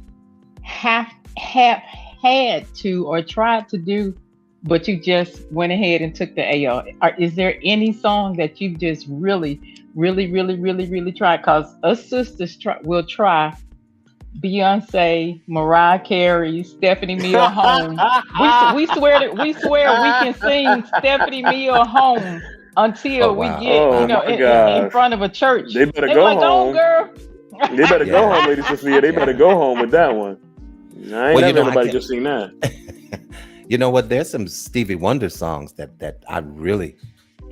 have had to or tried to do, but you just went ahead and took the AO? Is there any song that you just really tried? Because us sisters will try Beyonce, Mariah Carey, Stephanie Mille home. We swear we can sing Stephanie Mille home until we get in front of a church. They better go home, girl. They better go home, Lady Sophia. They better go home with that one. I ain't never nobody just sing that. You know what? There's some Stevie Wonder songs that I really,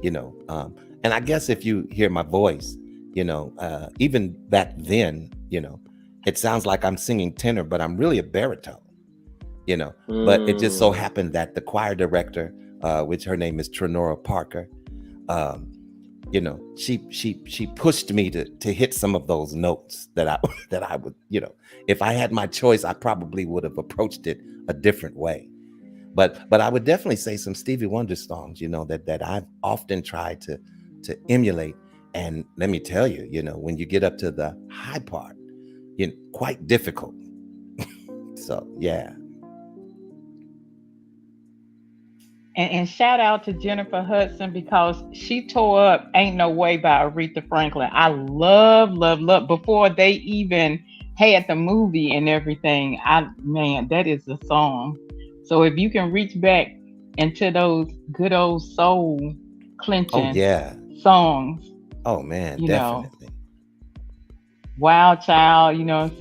and I guess if you hear my voice, even back then, it sounds like I'm singing tenor, but I'm really a baritone, But it just so happened that the choir director, which her name is Trenora Parker, she pushed me to hit some of those notes that I would, if I had my choice, I probably would have approached it a different way. But I would definitely say some Stevie Wonder songs, that I've often tried to emulate. And let me tell you, when you get up to the high part, quite difficult. So, yeah. And shout out to Jennifer Hudson, because she tore up Ain't No Way by Aretha Franklin. I love before they even had the movie and everything. That is a song. So if you can reach back into those good old soul clenching songs. Oh man, definitely. Wild Child, you know what I'm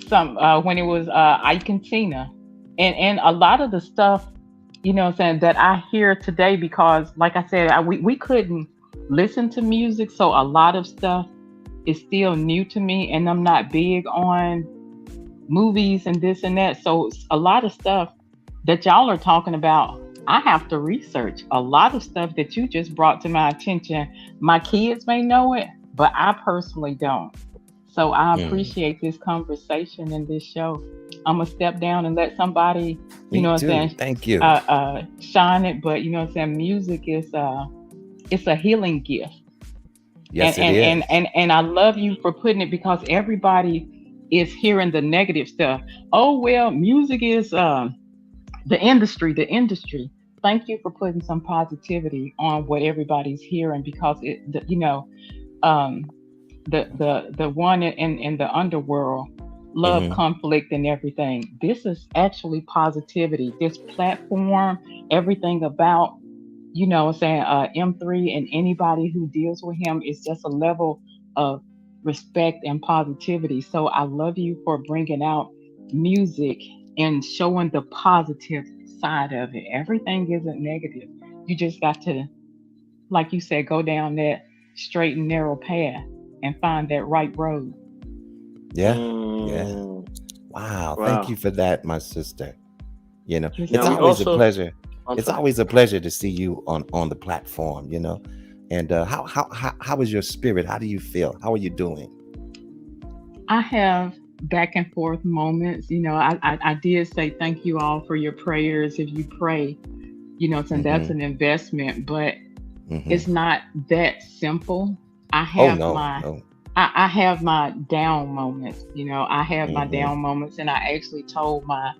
saying? When it was Ike and Tina. And a lot of the stuff, that I hear today, because like I said, we couldn't listen to music, so a lot of stuff is still new to me, and I'm not big on movies and this and that. So a lot of stuff that y'all are talking about, I have to research. A lot of stuff that you just brought to my attention, my kids may know it, but I personally don't. So I appreciate this conversation and this show. I'm gonna step down and let somebody, Thank you. Shine it. But music is it's a healing gift. Yes, it is. And I love you for putting it, because everybody is hearing the negative stuff. Oh well, music is the industry. Thank you for putting some positivity on what everybody's hearing, because the one in the underworld, love, conflict, and everything. This is actually positivity. This platform, everything about, M3 and anybody who deals with him is just a level of respect and positivity. So I love you for bringing out music and showing the positive side of it. Everything isn't negative. You just got to, like you said, go down that straight and narrow path and find that right road. Yeah. Wow. Thank you for that, my sister. It's always a pleasure. It's always a pleasure to see you on the platform, And how is your spirit? How do you feel? How are you doing? I have back and forth moments. I did say thank you all for your prayers. If you pray, and that's an investment, but it's not that simple. I have I have my down moments. I have my down moments, and I actually told my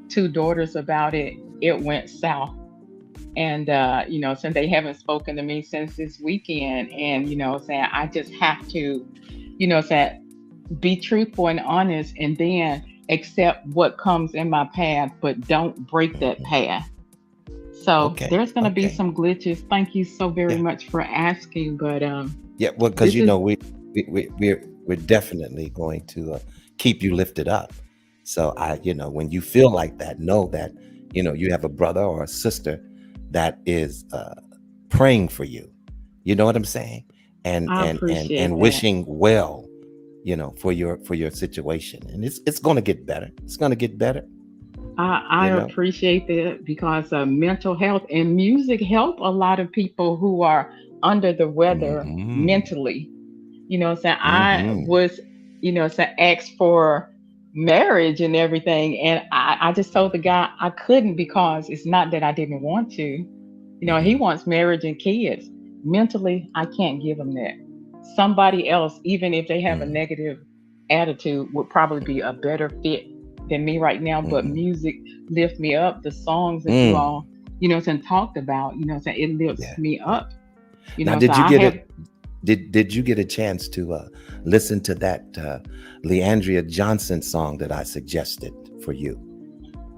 two daughters about it. It went south. And since they haven't spoken to me since this weekend, and saying I just have to, saying be truthful and honest, and then accept what comes in my path, but don't break that Mhm. path. So Okay. there's going to be Okay. some glitches. Thank you so very Yeah. much for asking, but Yeah. Well, because this is we're definitely going to keep you lifted up. So when you feel like that, know that you have a brother or a sister that is praying for you. You know what I'm saying? And I and and appreciate and that. wishing well, for your situation. And it's going to get better. It's going to get better. I You know. appreciate that because mental health and music help a lot of people who are under the weather Hmm. mentally. Saying I Hmm. was, saying asked for marriage and everything. And I just told the guy I couldn't because it's not that I didn't want to. He Hmm. wants marriage and kids. Mentally, I can't give him that. Somebody else, even if they have a Hmm. negative attitude, would probably be a better fit than me right now. But Hmm. music lifts me up. The songs that you Mm. all, saying talked about, saying it lifts Yeah. me Yeah. up. Now, So did you I get have. it? Did you get a chance to listen to that Leandria Johnson song that I suggested for you?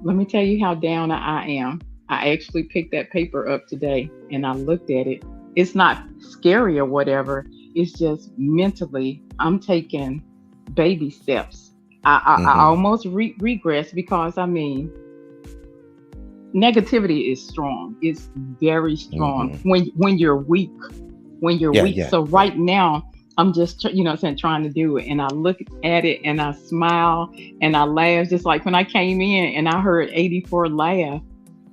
Let me tell you how down I am. I actually picked that paper up today and I looked at it. It's not scary or whatever. It's just mentally, I'm taking baby steps. I Hmm. almost regress because negativity is strong. It's very strong Hmm. when you're weak. When you're Yeah. weak. Yeah. So Yeah. right now, I'm just saying trying to do it, and I look at it and I smile and I laugh, just like when I came in and I heard 84 laugh.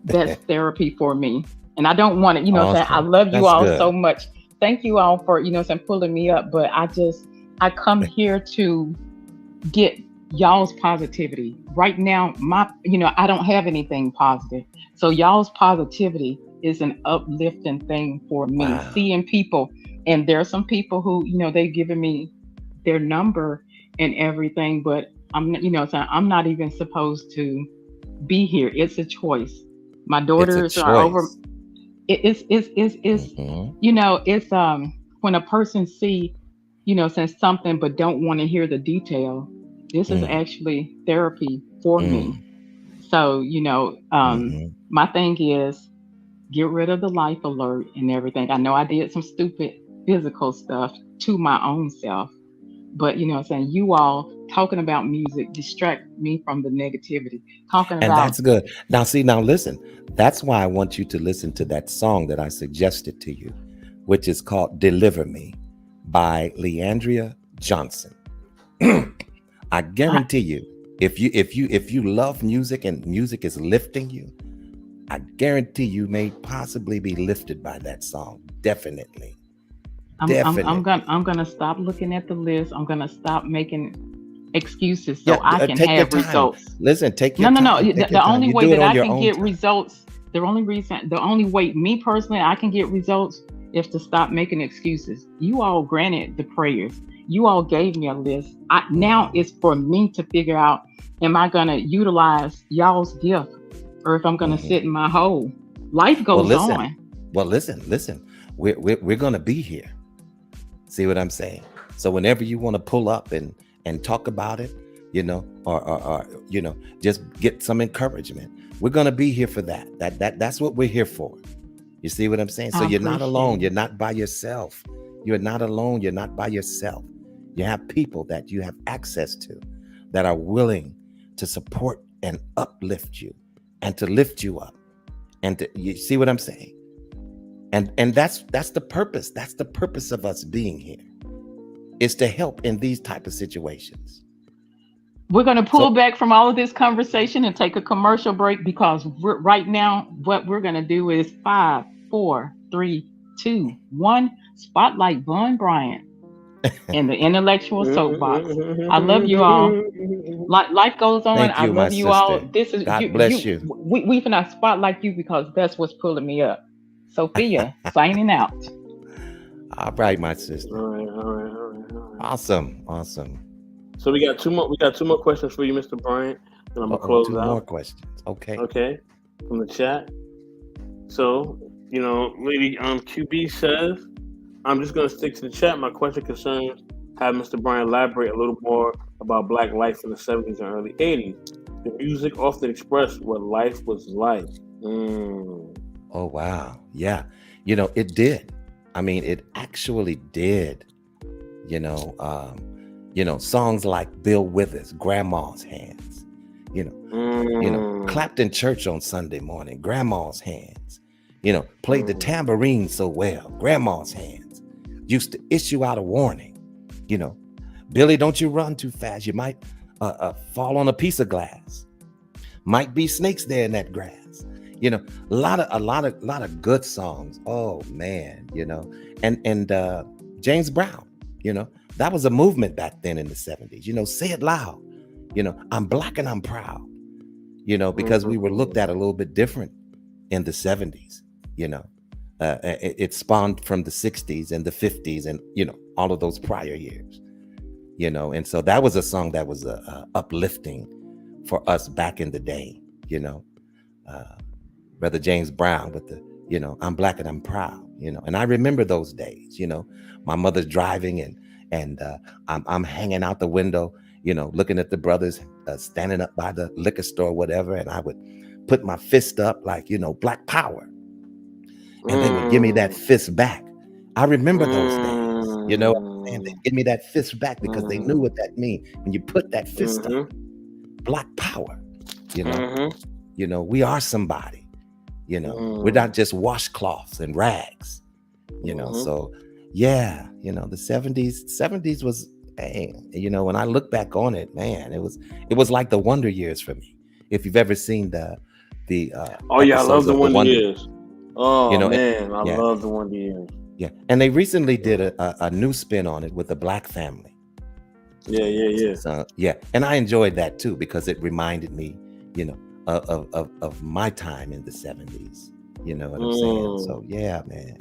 That's therapy for me. And I don't want to, saying I Awesome. love you That's all so good. much. Thank you all for, saying pulling me up. But I come here to get y'all's positivity. Right now, I don't have anything positive. So y'all's positivity is an uplifting thing for me. Wow. Seeing people, and there are some people who, they've given me their number and everything, but saying I'm not even supposed to be here. It's a choice. My It's a daughters are over. choice. It's Hmm. it's when a person see says something but don't want to hear the detail. This is Mm. actually therapy for me. Mm. So Hmm. my thing is get rid of the life alert and everything. I know I did some stupid physical stuff to my own self, but saying you all talking about music distract me from the negativity. Talking And about that's good. Now, see, now listen. That's why I want you to listen to that song that I suggested to you, which is called "Deliver Me" by Leandria Johnson. I I, guarantee you, if you love music and music is lifting you, I guarantee you may possibly be lifted by that song. Definitely. Definitely. I'm gonna stop looking at the list. I'm gonna stop making excuses Yeah, so I can take your have time. results. Listen, take your No, no, no. time. The, Take your the time. only You way do it that on I your can own get time. results, the only way me personally I can get results is to stop making excuses. You all granted the prayers. You all gave me a list. Now Hmm. it's for me to figure out: am I gonna utilize y'all's gift, or if I'm gonna Hmm. sit in my hole? Life Well, goes listen. on. Well, listen. We're gonna be here. See what I'm saying? So whenever you want to pull up and talk about it, or just get some encouragement, we're gonna be here for that. That's what we're here for. You see what I'm saying? So I you're not alone. appreciate You're it. not by yourself. You're not alone. You're not by yourself. You have people that you have access to that are willing to support and uplift you and to lift you up. And you see what I'm saying? And that's the purpose. That's the purpose of us being here, is to help in these type of situations. We're going to pull So back from all of this conversation and take a commercial break because right now, what we're going to do is 5, 4, 3, 2, 1. Spotlight Vaughn Bryant in the intellectual soapbox. I love you all. Life goes on. thank I you, my love you all. sister. This is God you. bless you. We finna spotlight you because that's what's pulling me up. Sophia signing out. All right, my sister. All right, all right, all right, all right. Awesome. Awesome. So we got two more. We got two more questions for you, Mr. Bryant, and I'm gonna Uh-oh, close two more out. questions. Okay. Okay, from the chat. So, Lady QB says, I'm just going to stick to the chat. My question concerns have Mr. Bryant elaborate a little more about Black life in the 70s and early 80s. The music often expressed what life was like. Mm. Oh wow. Yeah. It did. I mean, it actually did. Songs like Bill Withers, Grandma's Hands, clapped in church on Sunday morning, Grandma's Hands, played the tambourine so well, Grandma's Hands, used to issue out a warning, Billy, don't you run too fast. You might fall on a piece of glass. Might be snakes there in that grass. A lot of good songs. Oh man, and James Brown, that was a movement back then in the 70s. Say it loud. I'm Black and I'm proud. Because we were looked at a little bit different in the 70s. It spawned from the 60s and the 50s and all of those prior years. And so that was a song that was uplifting for us back in the day. Brother James Brown with the I'm Black and I'm proud. And I remember those days. My mother's driving and I'm hanging out the window, looking at the brothers standing up by the liquor store, whatever, and I would put my fist up like Black Power, and they would give me that fist back. I remember those days, and they give me that fist back because they knew what that meant. When you put that fist up, Black Power, we are somebody. We're not just washcloths and rags, so yeah, the 70s was, when I look back on it, man, it was like the Wonder Years for me. If you've ever seen the I love the Wonder Years. Oh man, I love the Wonder Years. Yeah, and they recently did a new spin on it with the Black family. Yeah. So, yeah, and I enjoyed that too because it reminded me, of my time in the 70s. You know what I'm saying? So yeah, man.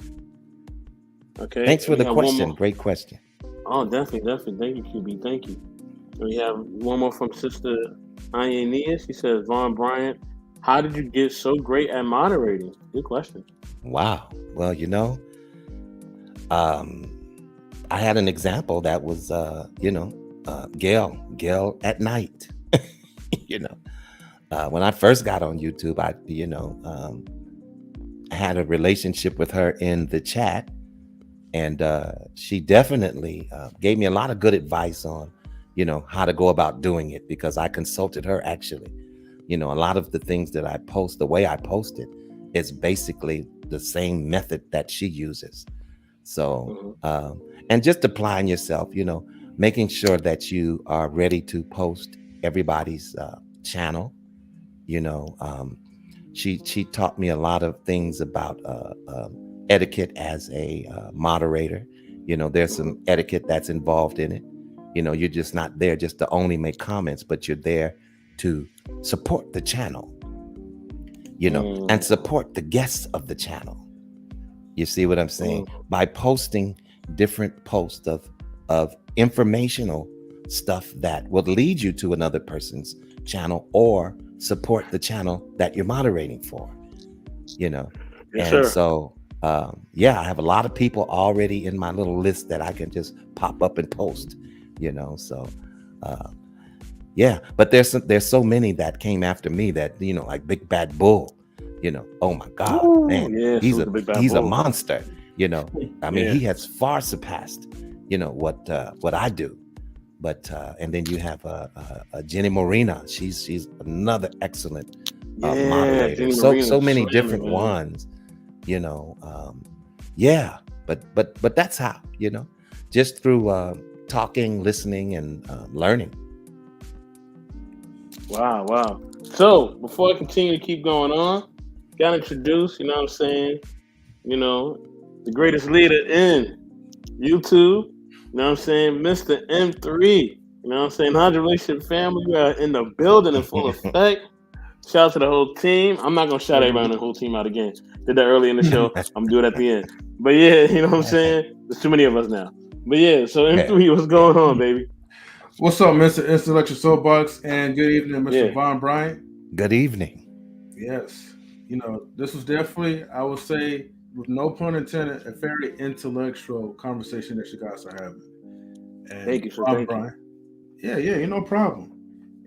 Okay. Thanks for the question. Great question. Oh, definitely. Thank you, QB. Thank you. And we have one more from Sister Anya. She says, Vaughn Bryant, how did you get so great at moderating? Good question. Wow. Well, I had an example that was, Gail at night. When I first got on YouTube, I had a relationship with her in the chat, and she definitely gave me a lot of good advice on, how to go about doing it, because I consulted her actually. A lot of the things that I post, the way I post it, is basically the same method that she uses. So, and just applying yourself, making sure that you are ready to post everybody's channel. She taught me a lot of things about etiquette as a moderator. There's some etiquette that's involved in it. You're just not there just to only make comments, but you're there to support the channel, and support the guests of the channel. You see what I'm saying? By posting different posts of informational stuff that will lead you to another person's channel or support the channel that you're moderating for, Yes, and sir. so I have a lot of people already in my little list that I can just pop up and post, so but there's so many that came after me that, like Big Bad Bull, oh my God, man, yeah, he's Bull. a monster, I mean, he has far surpassed, what I do. But and then you have Jenny Morena. She's another excellent moderator. So many different ones, But that's how, just through talking, listening, and learning. Wow. So before I continue to keep going on, gotta introduce, what I'm saying, the greatest leader in YouTube. What I'm saying, Mr. M3. What I'm saying, 100 Relationship family. We are in the building in full effect. Shout out to the whole team. I'm not gonna shout everybody on the whole team out again. Did that early in the show. I'm doing it at the end. But yeah, what I'm saying? There's too many of us now. But yeah, so M3, what's going on, baby? What's up, Mr. Intellectual Soapbox? And good evening, Mr. Vaughn Bryant. Good evening. Yes. this was definitely, I would say, with no pun intended, a very intellectual conversation that you guys are having. Thank And you, sir. Thank you. Brian, yeah, no problem.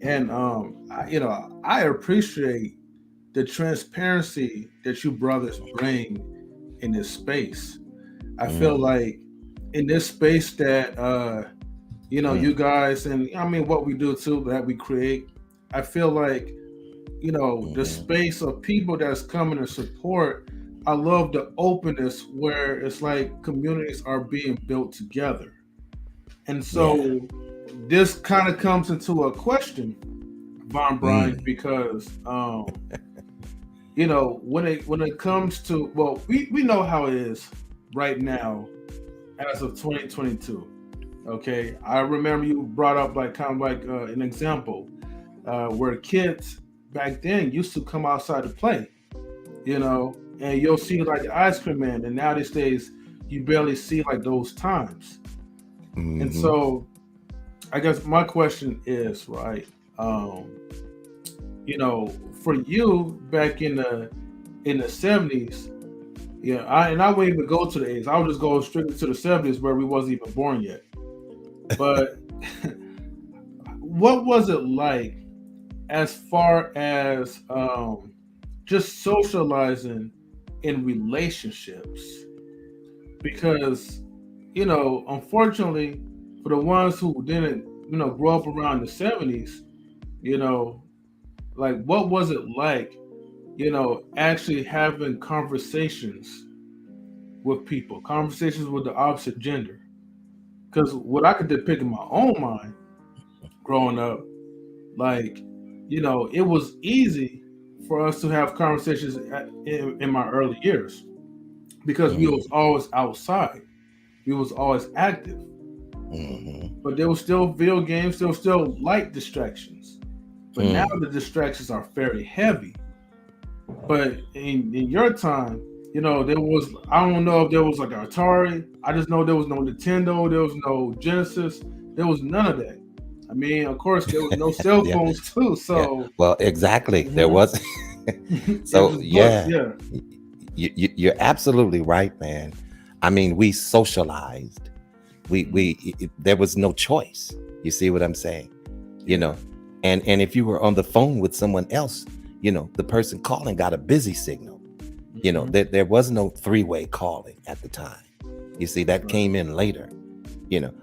And I appreciate the transparency that you brothers bring in this space. I feel Mm, like in this space that mm, you guys, and I mean what we do too, that we create. I feel like the mhm. space of people that's coming to support. I love the openness where it's like communities are being built together. And Yeah. so this kind of comes into a question, Von Brian, Mm, because when it comes to, well, we know how it is right now as of 2022. Okay, I remember you brought up like kind of like an example where kids back then used to come outside to play, and you'll see like the ice cream man, and now these days you barely see like those times. And mhm, so I guess my question is, right, um, for you back in the 70s, yeah, I wouldn't even go to the 80s. I would just go strictly to the 70s where we wasn't even born yet. But what was it like as far as just socializing in relationships? Because unfortunately, for the ones who didn't grow up around the 70s, you know, like what was it like, actually having conversations with people, conversations with the opposite gender? Because what I could depict in my own mind growing up, like, it was easy for us to have conversations in my early years because we was mm, always outside, we was always active, mhm, but there was still video games, there was still light distractions. But now mm. the distractions are very heavy. But in your time, there was, I don't know if there was like an Atari. I just know there was no Nintendo, there was no Genesis, there was none of that. I mean, of course, there was no cell Yeah, phones too. yeah. So Well, exactly. There mhm. was. It was So just books. yeah, Yeah. you're absolutely right, man. I mean, we socialized. Mhm. There was no choice. You see what I'm saying? You Yeah. know, and if you were on the phone with someone else, the person calling got a busy signal. Hmm. There was no three-way calling at the time. You see, that Right. came in later.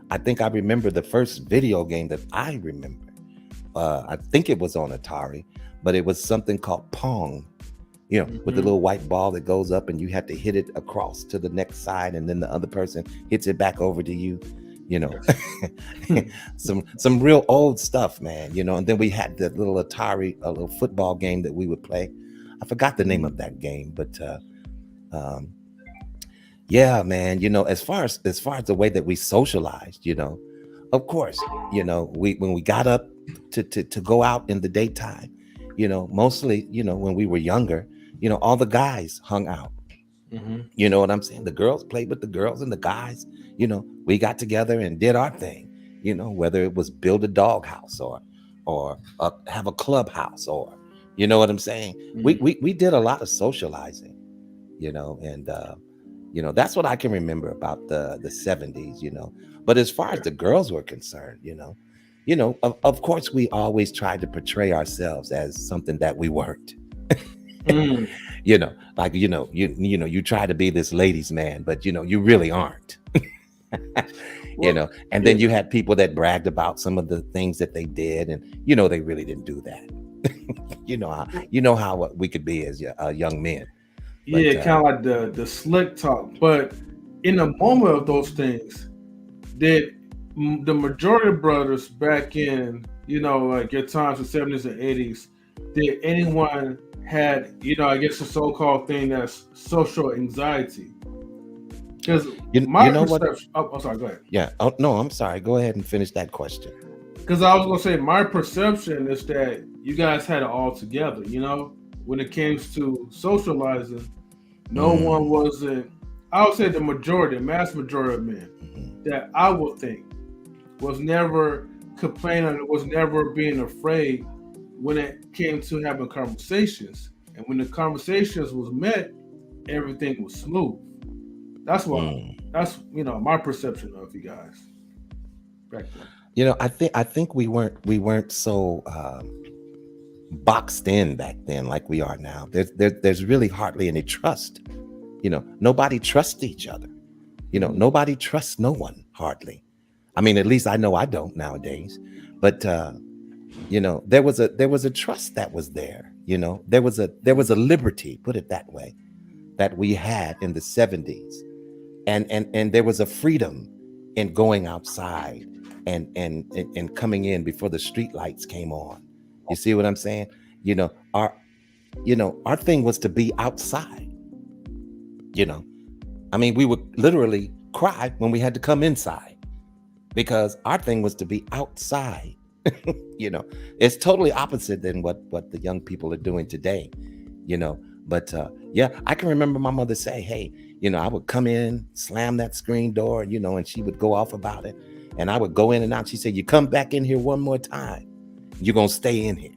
I think I remember the first video game that I remember. I think it was on Atari, but it was something called Pong. With the Hmm. little white ball that goes up and you have to hit it across to the next side, and then the other person hits it back over to you. You know, Yes. some real old stuff, man. And then we had the little Atari, a little football game that we would play. I forgot the name of Mhm. that game, but um, yeah, man. As far as the way that we socialized, of course, we when we got up to go out in the daytime, mostly, when we were younger, all the guys hung out. Hmm. You know what I'm saying? The girls played with the girls, and the guys, we got together and did our thing. Whether it was build a doghouse or have a clubhouse, or you know what I'm saying. We Hmm. we we did a lot of socializing, and that's what I can remember about the 70s. But as far as Yeah. the girls were concerned, of course we always tried to portray ourselves as something that we weren't. Mm. Like you try to be this ladies man, but you really aren't. Well, And then you yeah. had people that bragged about some of the things that they did, and they really didn't do that. You know how we could be as young men. Yeah, But kind of like the slick talk. But in the moment of those things, did the majority of brothers back in, like your times the 70s and 80s, did anyone had, I guess the so-called thing that's social anxiety? Because you my know what? perception, oh, I'm sorry, go ahead. Yeah. Oh no, I'm sorry. Go ahead and finish that question. Because I was gonna say my perception is that you guys had it all together. When it came to socializing, no one Mm, wasn't. I would say the majority, the mass majority of men mhm, that I would think was never complaining, was never being afraid when it came to having conversations. And when the conversations was met, everything was smooth. That's why. That's my perception of you guys back then. I think we weren't so boxed in back then like we are now. There's really hardly any trust. Nobody trusts each other. Nobody trusts no one hardly. I mean, at least I know I don't nowadays. But there was a trust that was there. There was a liberty, put it that way, that we had in the 70s, and there was a freedom in going outside and coming in before the street lights came on. You see what I'm saying? Our thing was to be outside. I mean, we would literally cry when we had to come inside because our thing was to be outside. It's totally opposite than what the young people are doing today. But I can remember my mother say, hey, I would come in, slam that screen door, and she would go off about it. And I would go in and out. She said, you come back in here one more time, you're going to stay in here.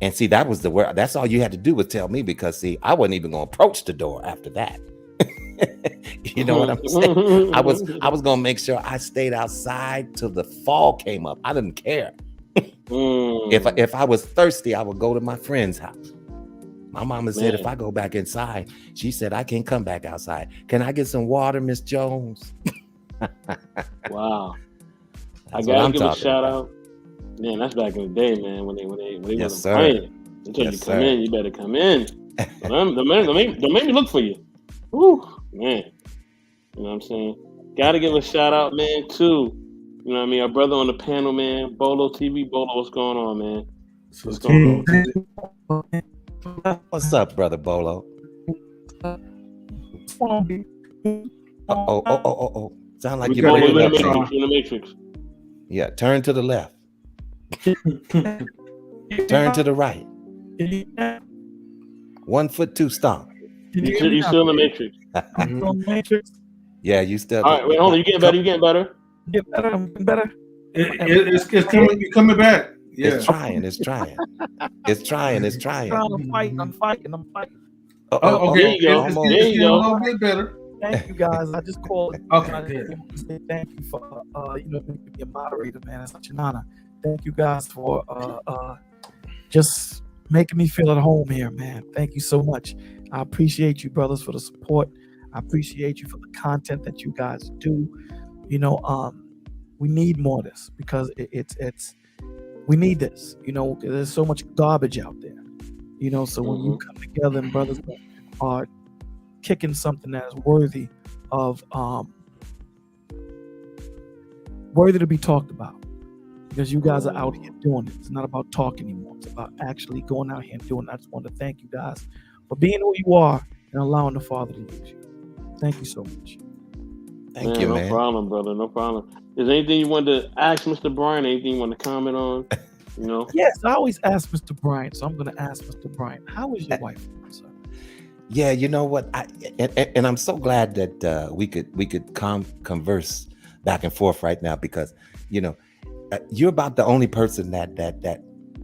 And see, that was the word. That's all you had to do was tell me, because see, I wasn't even going to approach the door after that. You know what I'm saying? I was going to make sure I stayed outside till the fall came up. I didn't care. If I was thirsty, I would go to my friend's house. My mama said, if I go back inside, she said, I can't come back outside. Can I get some water, Miss Jones? Wow. I gotta give a shout out. Man, that's back in the day, man, when they yes, wasn't playing. They told you come in, you better come in. They made me look for you. Woo, man. You know what I'm saying? Gotta give a shout out, man, too. You know what I mean? Our brother on the panel, man, Bolo TV. Bolo, what's going on, man? What's going on? What's up, brother Bolo? Oh. Sound like you're in the Matrix. Yeah, turn to the left. Turn to the right. 1 foot 2 stomp. You still in the Matrix. Yeah, you still. All right, wait, hold on. You getting better? Get better. I'm better. It's coming. You're coming back. Yeah. It's trying. I'm fighting. Okay. There you go. It's getting a little bit better. Thank you guys. I just called. Okay. Thank you for making me a moderator, man. It's such an honor. Thank you guys for just making me feel at home here, man. Thank you so much. I appreciate you, brothers, for the support. I appreciate you for the content that you guys do. We need more of this because we need this. There's so much garbage out there. So when you come together and brothers are kicking something that is worthy to be talked about, because you guys are out here doing it. It's not about talk anymore. It's about actually going out here and doing it. I just want to thank you guys for being who you are and allowing the Father to use you. Thank you so much. Thank you, man. No problem, brother. No problem. Is there anything you want to ask Mr. Bryant? Anything you want to comment on? Yes, I always ask Mr. Bryant, so I'm going to ask Mr. Bryant. How is your wife, sir? Yeah, you know what? And I'm so glad that we could converse back and forth right now, because you're about the only person that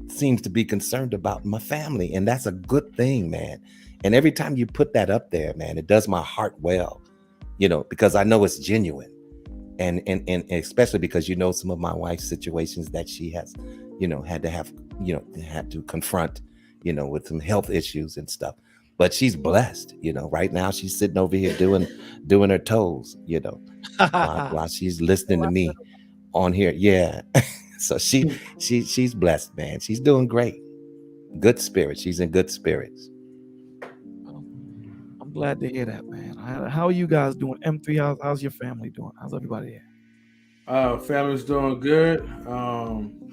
seems to be concerned about my family, and that's a good thing, man. And every time you put that up there, man, it does my heart well, because I know it's genuine, and especially because some of my wife's situations that she has, had to confront, with some health issues and stuff. But she's blessed, right now she's sitting over here doing her toes, while she's listening to me on here. Yeah. So she's blessed, man. She's doing great. Good spirits. She's in good spirits. I'm glad to hear that, man. How are you guys doing? M3, how's your family doing? How's everybody here? Family's doing good.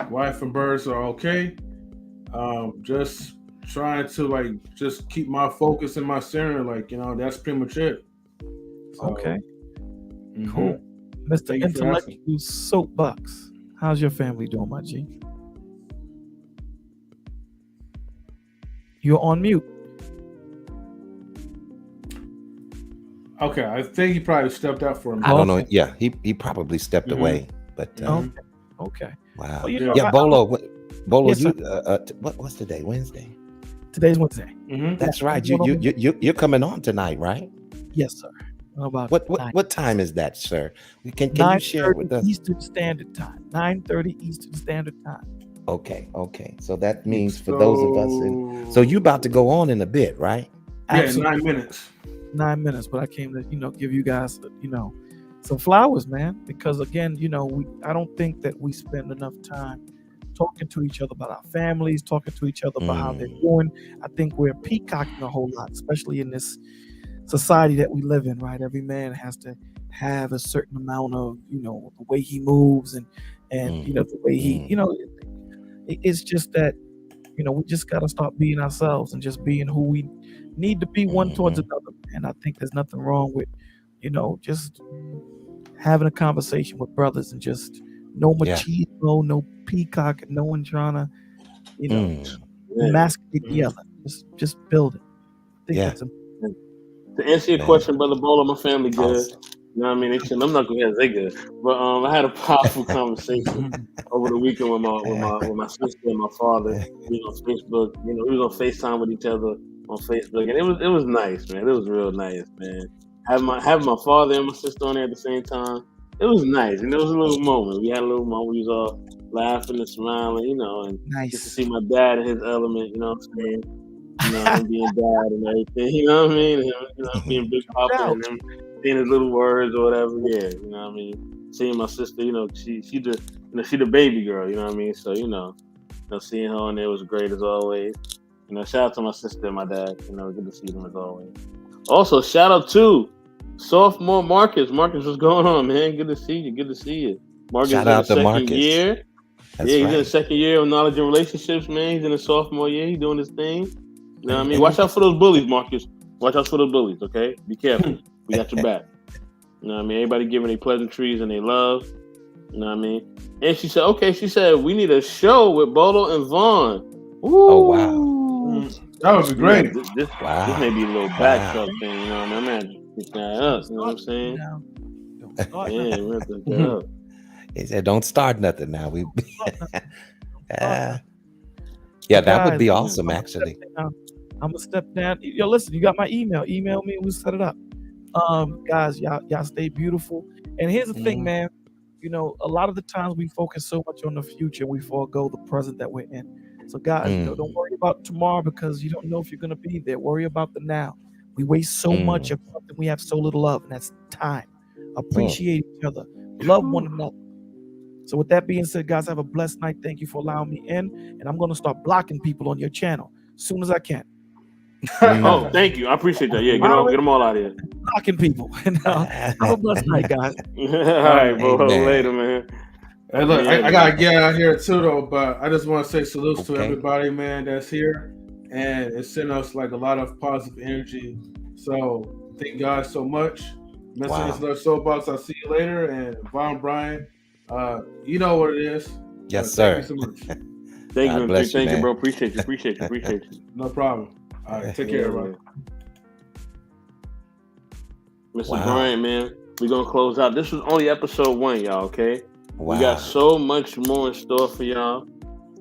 Wife and birds are okay. Just trying to just keep my focus in my center, that's pretty much it. So, okay. Cool. Mr. Intellectual Soapbox, how's your family doing, my G? You're on mute. Okay, I think he probably stepped out for a minute. I don't know. Yeah, he probably stepped away. But okay. Wow. Well, Bolo. Bolo, yes, you what's today? Wednesday. Today's Wednesday. That's right. You're coming on tonight, right? Yes, sir. How about what time is that, sir? Can you share it with us? Eastern Standard Time. 9:30 Eastern Standard Time. Okay. So that means for those of us, so you about to go on in a bit, right? Yeah, 9 minutes. 9 minutes, but I came to give you guys some flowers, man. Because again, I don't think that we spend enough time talking to each other about our families, talking to each other about how they're doing. I think we're peacocking a whole lot, especially in this society that we live in, right? Every man has to have a certain amount of, the way he moves and the way he, it's just that, we just got to stop being ourselves and just being who we need to be one towards another. And I think there's nothing wrong with, just having a conversation with brothers and just no machismo, no peacock, no one trying to, emasculate the other. Just build it. I think that's important. To answer your question, Brother Bolo, my family good. Awesome. You know what I mean? I'm not gonna say good, but I had a powerful conversation over the weekend with my sister and my father. We was on Facebook. We was on FaceTime with each other on Facebook, and it was nice, man. It was real nice, man. Having my father and my sister on there at the same time, it was nice, and it was a little moment. We had a little moment. We was all laughing and smiling, and nice. Just to see my dad in his element. You know what I'm saying? Him being dad and everything. You know what I mean? Him, being big papa and him seeing his little words or whatever. Yeah, you know what I mean? Seeing my sister, she the baby girl, you know what I mean? So, seeing her on there was great as always. Shout out to my sister and my dad, good to see them as always. Also, shout out to sophomore Marcus. Marcus, what's going on, man? Good to see you. Marcus shout is out in the to second Marcus. year. That's he's right. in the second year of knowledge and relationships, man. He's in the sophomore year. He's doing his thing. You know what I mean? Watch out for those bullies, Marcus. Watch out for those bullies, okay? Be careful. We got your back. You know what I mean? Everybody giving their pleasantries and they love. You know what I mean? And she said, we need a show with Bolo and Vaughn. Ooh. Oh, wow. That would be great. This may be a little backtrack thing, you know what I mean? I'm going to pick that up, you know what I'm saying? Yeah, we have to pick that up. He said, don't start nothing now. Yeah, that would be awesome, actually. I'm gonna step down. Yo, listen, you got my email. Email me and we'll set it up. Guys, y'all stay beautiful. And here's the thing, man. A lot of the times we focus so much on the future, we forego the present that we're in. So, guys, don't worry about tomorrow because you don't know if you're gonna be there. Worry about the now. We waste so much of something we have so little of, and that's time. Appreciate each other. Love one another. So with that being said, guys, have a blessed night. Thank you for allowing me in. And I'm going to start blocking people on your channel as soon as I can. Oh, thank you. I appreciate that. Yeah, get them all out of here. Blocking people. Have a blessed night, guys. All right, bro. Later, man. Hey, look, I got to get out here too, though. But I just want to say salutes to everybody, man, that's here. And it sent us like a lot of positive energy. So thank you guys so much. Messing this little soapbox. I'll see you later. And Vaughn, Bryant. You know what it is. Yes, sir. Thank you so much. Thank you, bro. Appreciate you. No problem. All right, take care, everybody. Mr. Bryant, man, we're gonna close out. This was only episode 1, y'all. Okay. Wow. We got so much more in store for y'all.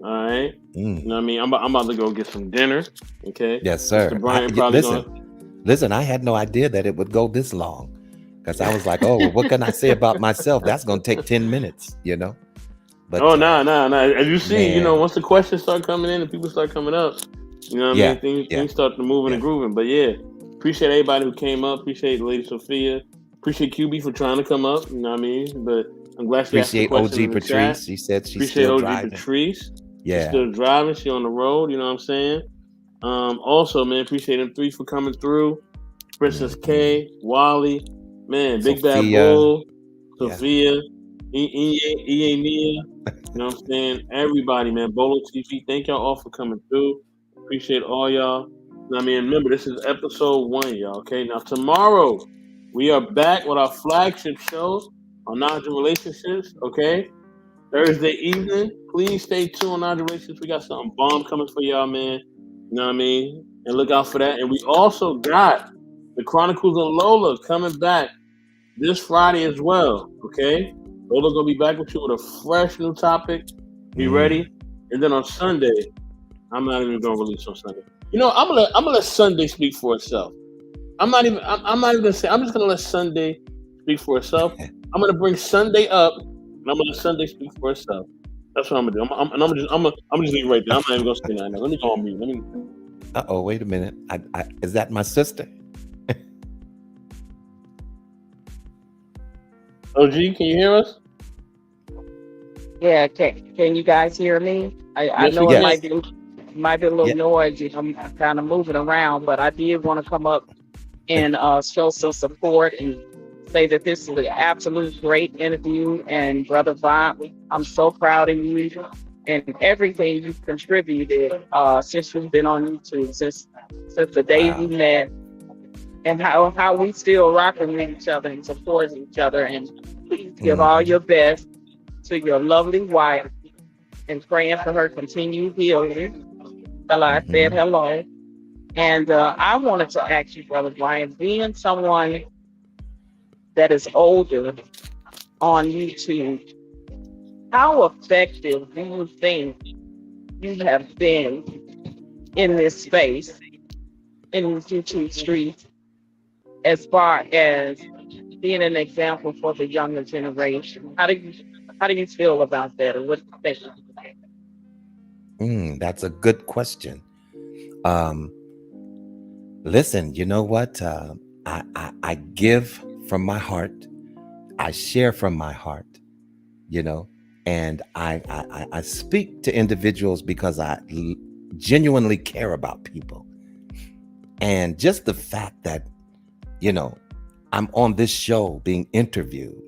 All right. You know what I mean? I'm about to go get some dinner. Okay. Yes, sir. Mr. Bryant listen, I had no idea that it would go this long. Because I was like, what can I say about myself? That's going to take 10 minutes, But, no. As you see, once the questions start coming in and people start coming up, you know what I mean? Things start to moving and grooving. But yeah, appreciate everybody who came up. Appreciate Lady Sophia. Appreciate QB for trying to come up. You know what I mean? But I'm glad she asked the question in the chat. Patrice. She said she's still driving. Patrice. Yeah. She's still driving. She's on the road. You know what I'm saying? Also, man, appreciate them 3 for coming through. Princess K, Wally. Man, Big Bad Bull, Sophia, Nia, you know what I'm saying? Everybody, man, Bolo TV, thank y'all all for coming through. Appreciate all y'all. I mean, remember, this is episode 1, y'all, okay? Now, tomorrow, we are back with our flagship show on Knowledge and Relationships, okay? Thursday evening, please stay tuned on Knowledge and Relationships. We got something bomb coming for y'all, man. You know what I mean? And look out for that. And we also got the Chronicles of Lola coming back this Friday as well, okay? Lola's gonna be back with you with a fresh new topic. Be ready. And then on Sunday, I'm not even gonna release on Sunday. You know, I'm gonna let Sunday speak for itself. I'm not even gonna say. I'm just gonna let Sunday speak for itself. I'm gonna bring Sunday up, and I'm gonna let Sunday speak for itself. That's what I'm gonna do. I'm just leave it right there. I'm not even gonna say nothing. Let me go on mute. Let me. Uh-oh, wait a minute. Is that my sister? OG, can you hear us? Yeah, can you guys hear me? I Yes, we know it can. Yes. might be a little Yeah. noisy. I'm kind of moving around, but I did want to come up and show some support and say that this is an absolute great interview. And Brother Vaughn, I'm so proud of you and everything you've contributed since you've been on YouTube, since the day we Wow. met, and how we still rocking with each other and supporting each other. And please give all Hmm. your best to your lovely wife and praying for her continued healing. Till I said Hmm. hello. And I wanted to ask you, Brother Brian, being someone that is older on YouTube, how effective do you think you have been in this space, in these YouTube streets, as far as being an example for the younger generation? How do you feel about that, and what do you think? That's a good question. Um, Listen, you know what? I give from my heart. I share from my heart, you know, and I speak to individuals because genuinely care about people. And just the fact that, you know, I'm on this show being interviewed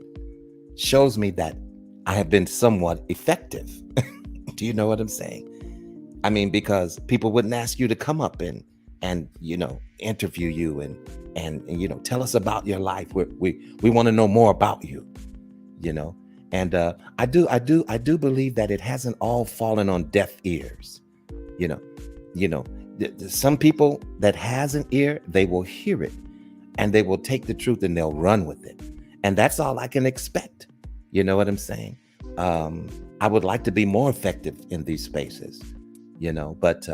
shows me that I have been somewhat effective. Do you know what I'm saying? I mean, because people wouldn't ask you to come up and interview you and tell us about your life. We want to know more about you, you know. And I do believe that it hasn't all fallen on deaf ears. You know, some people that has an ear, they will hear it and they will take the truth and they'll run with it. And that's all I can expect. You know what I'm saying? I would like to be more effective in these spaces, but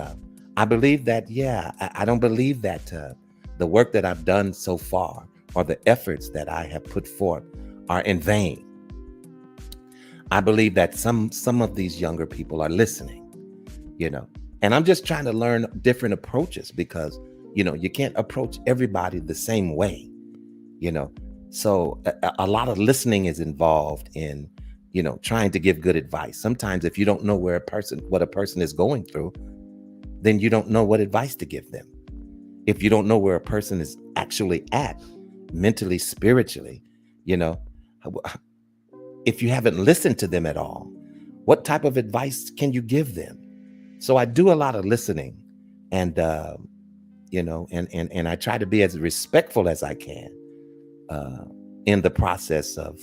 I believe that, yeah, I don't believe that the work that I've done so far or the efforts that I have put forth are in vain. I believe that some of these younger people are listening, and I'm just trying to learn different approaches because, you can't approach everybody the same way, you know. So a lot of listening is involved in, trying to give good advice. Sometimes if you don't know what a person is going through, then you don't know what advice to give them. If you don't know where a person is actually at mentally, spiritually, if you haven't listened to them at all, what type of advice can you give them? So I do a lot of listening, and and I try to be as respectful as I can in the process of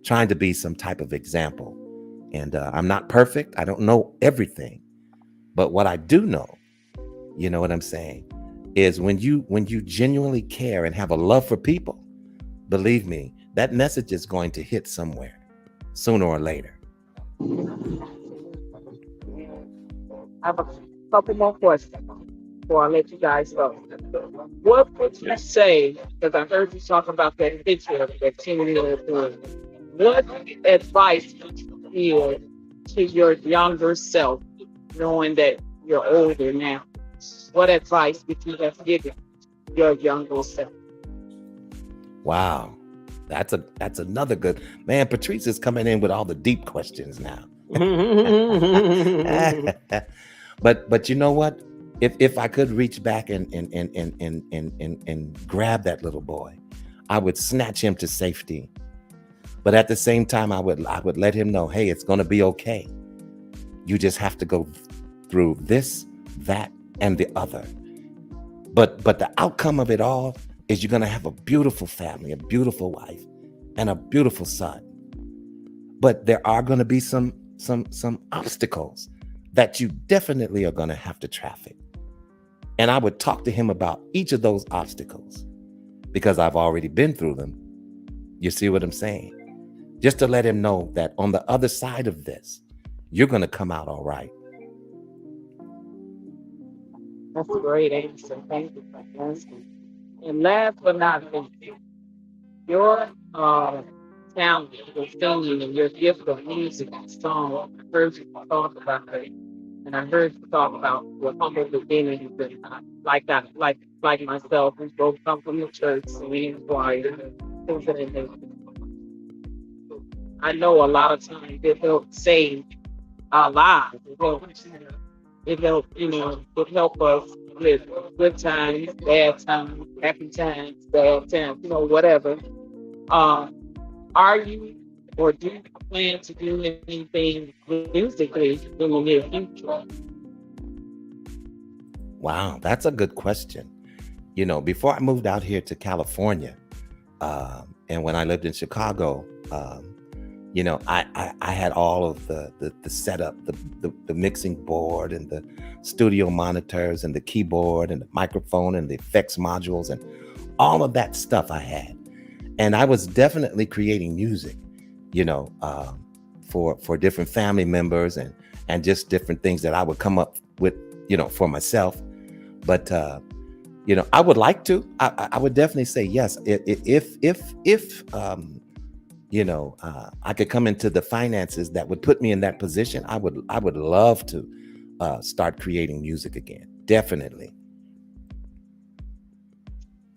trying to be some type of example. And I'm not perfect. I don't know everything, but what I do know, you know what I'm saying, is when you genuinely care and have a love for people, believe me, that message is going to hit somewhere sooner or later. I have a couple more questions before I let you guys go. What would you say? Because I heard you talk about that picture of that 10-year-old boy. What advice would you give to your younger self, knowing that you're older now? What advice would you have given your younger self? Wow. That's another good man. Patrice is coming in with all the deep questions now. But you know what? If I could reach back and grab that little boy, I would snatch him to safety. But at the same time, I would let him know, hey, it's gonna be okay. You just have to go through this, that, and the other. But the outcome of it all is you're gonna have a beautiful family, a beautiful wife, and a beautiful son. But there are gonna be some obstacles that you definitely are gonna have to traffic. And I would talk to him about each of those obstacles because I've already been through them. You see what I'm saying? Just to let him know that on the other side of this, you're gonna come out all right. That's a great answer. Thank you for answering. And last but not least, your talent, your singing, and your gift of music and song. I heard you talk about it, and I heard you talk about your humble beginnings, and like that, like myself, we both come from the church, singing choir, things of that nature. I know a lot of times it helps save our lives. It helps, it help us with good times, bad times, happy times, bad times, whatever. Um, are you or do you plan to do anything musically in the near future? Wow, that's a good question. Before I moved out here to California, and when I lived in Chicago, I had all of the setup, the mixing board and the studio monitors and the keyboard and the microphone and the effects modules and all of that stuff I had. And I was definitely creating music, for different family members and just different things that I would come up with, for myself. But I would like to. I would definitely say yes. If I could come into the finances that would put me in that position, I would love to start creating music again. Definitely.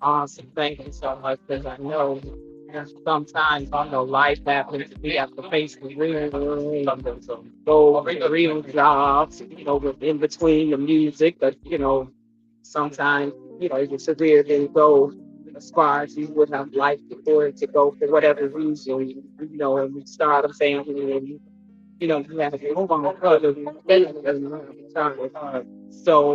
Awesome. Thank you so much. Because I know sometimes life happens. We have to face the real world, go the real jobs, in between the music. But sometimes your career didn't go as far as you would have liked for it to go for whatever reason. And we start a family, and you have to move on further. So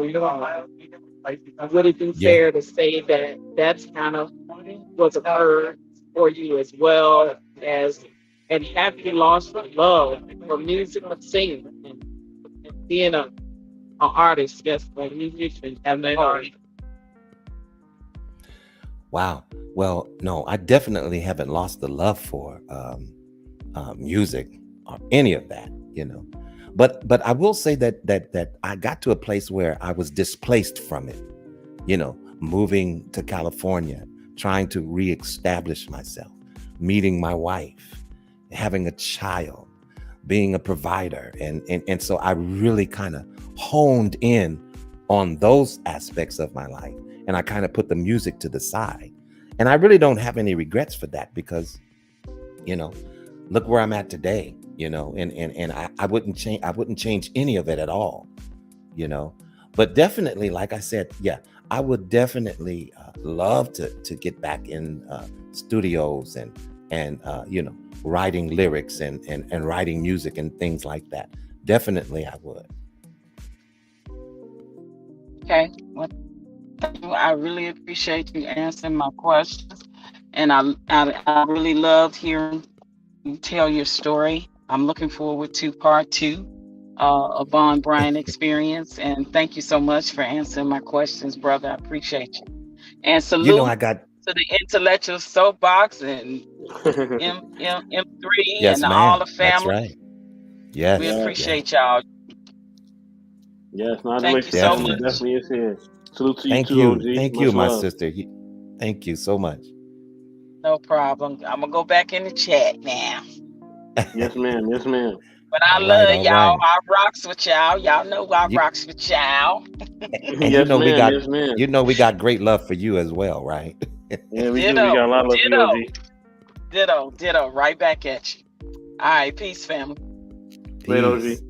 would it be Yeah. fair to say that that's kind of was occurred for you as well as, and have you lost the love for music or singing and being an artist, yes, a musician, have they already? Wow. Well, no, I definitely haven't lost the love for music or any of that, But I will say that I got to a place where I was displaced from it, moving to California, trying to reestablish myself, meeting my wife, having a child, being a provider. And so I really kind of honed in on those aspects of my life. And I kind of put the music to the side. And I really don't have any regrets for that because, look where I'm at today, and I wouldn't change any of it at all, But definitely, like I said, yeah, I would definitely love to get back in studios and writing lyrics and writing music and things like that. Definitely, I would. Okay. Well, thank you. I really appreciate you answering my questions. And I really loved hearing you tell your story. I'm looking forward to part two of Vaughn Bryant experience. And thank you so much for answering my questions, brother. I appreciate you. And salute I got to the intellectual soapbox and M3 yes, and all ma'am. the That's family. right. We Yes, Yeah, yes, appreciate y'all. yes, no, the Thank you relationship so definitely, much. definitely. definitely is here. Salute to you Thank too, you. OG. Thank you, Much my love. sister. Thank you so much. No problem. I'm gonna go back in the chat now. Yes, ma'am. Yes, ma'am. But I All right, love all y'all. right. I rocks with y'all. Y'all know I You rocks with y'all. and Yes, ma'am. Yes, ma'am. we got great love for you as well, right? Yeah, we do. We got Ditto, a lot of love for you, ditto, OG. ditto. Right back at you. All right, peace, family. Later, OG. Peace.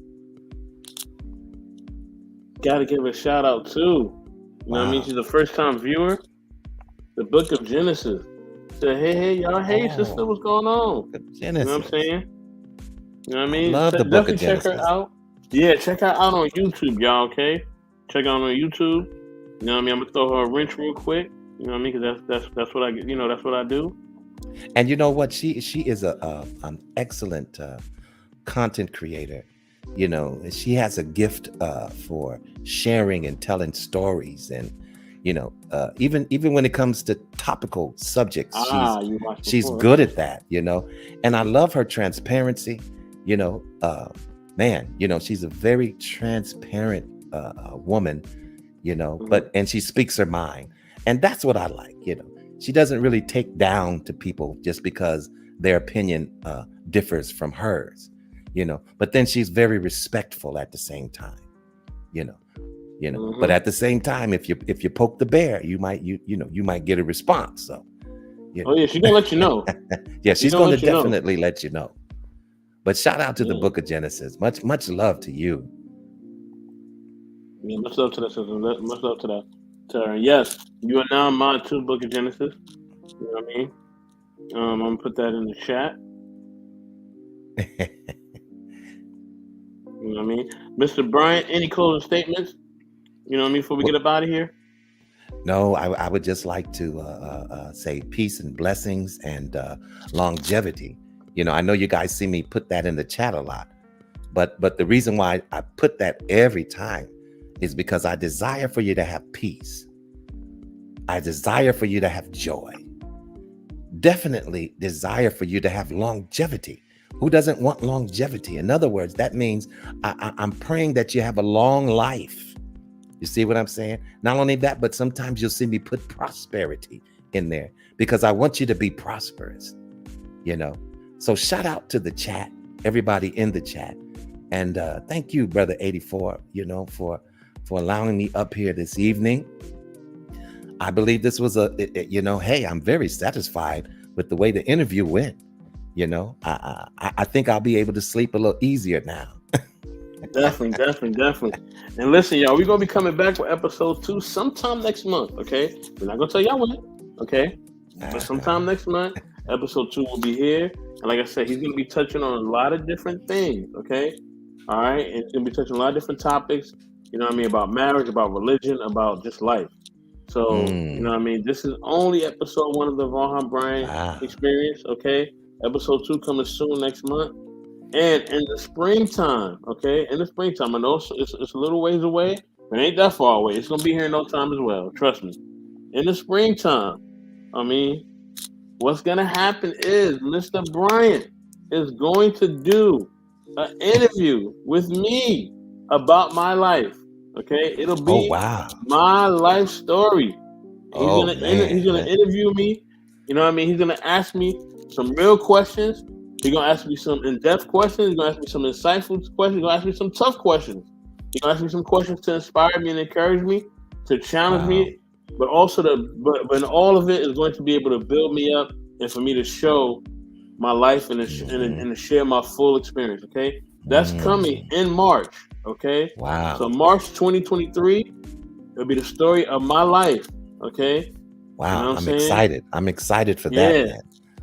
Got to give a shout out too. You know what I mean? Wow. She's a first time viewer. The Book of Genesis. Said, hey, y'all, hey, sister, Oh, what's going on? You know what I'm Genesis. saying? You know what I I mean? love the book of Definitely check her Genesis. out. Yeah, check her out on YouTube, y'all. Okay, check her out on YouTube. You know what I mean? I'm gonna throw her a wrench real quick. You know what I mean? Because that's what I get. That's what I do. And you know what? She is an excellent content creator. She has a gift for sharing and telling stories, and even when it comes to topical subjects, You watched she's before. good Okay. at that. And I love her transparency. Man, she's a very transparent woman. you know, Mhm. and she speaks her mind. And that's what I like, you know. She doesn't really take down to people just because their opinion differs from hers, you know, but then she's very respectful at the same time, you know. But at the same time, if you poke the bear, you might get a response. So, you Oh know. yeah, she's gonna let you know. Yeah, She's she's gonna going to let you know. definitely let you know. But shout out to the Yeah. Book of Genesis. Much love to you. Yeah, much love to that sister. Much love to that. To her. Yes, you are now mine too, Book of Genesis. You know what I mean? I'm gonna put that in the chat. You know what I mean? Mr. Bryant, any closing statements? You know what I mean, before we get up out of here? No, I would just like to say peace and blessings and longevity. You know, I know you guys see me put that in the chat a lot, but the reason why I put that every time is because I desire for you to have peace. I desire for you to have joy. Definitely desire for you to have longevity. Who doesn't want longevity? In other words, that means I'm praying that you have a long life. You see what I'm saying? Not only that, but sometimes you'll see me put prosperity in there because I want you to be prosperous, you know? So shout out to the chat, everybody in the chat. And thank you, Brother 84, you know, for allowing me up here this evening. I believe this was hey, I'm very satisfied with the way the interview went. You know, I think I'll be able to sleep a little easier now. Definitely. And listen, y'all, we're gonna be coming back with episode 2 sometime next month. Okay, we're not gonna tell y'all when. Okay, but sometime next month, episode 2 will be here. And like I said, he's gonna be touching on a lot of different things. Okay, all right, and he's gonna be touching a lot of different topics. You know what I mean, about marriage, about religion, about just life. So you know what I mean. This is only episode 1 of the Vouaghn Bryant experience. Okay, episode 2 coming soon next month. And in the springtime, okay, in the springtime, I know it's a little ways away, but it ain't that far away. It's gonna be here in no time as well. Trust me. In the springtime, I mean, what's gonna happen is Mr. Bryant is going to do an interview with me about my life. Okay, it'll Oh, be wow. my life story. He's Oh, gonna man. he's gonna interview me. You know what I mean? He's gonna ask me some real questions. He's gonna ask me some in-depth questions. He's gonna ask me some insightful questions. He's gonna ask me some tough questions. He's gonna ask me some questions to inspire me and encourage me, to challenge me, but also but all of it is going to be able to build me up and for me to show my life and to share my full experience. Okay, that's coming in March. Okay, Wow. So March 2023, it'll be the story of my life. Okay. Wow. You know what I'm excited. I'm excited for that, man.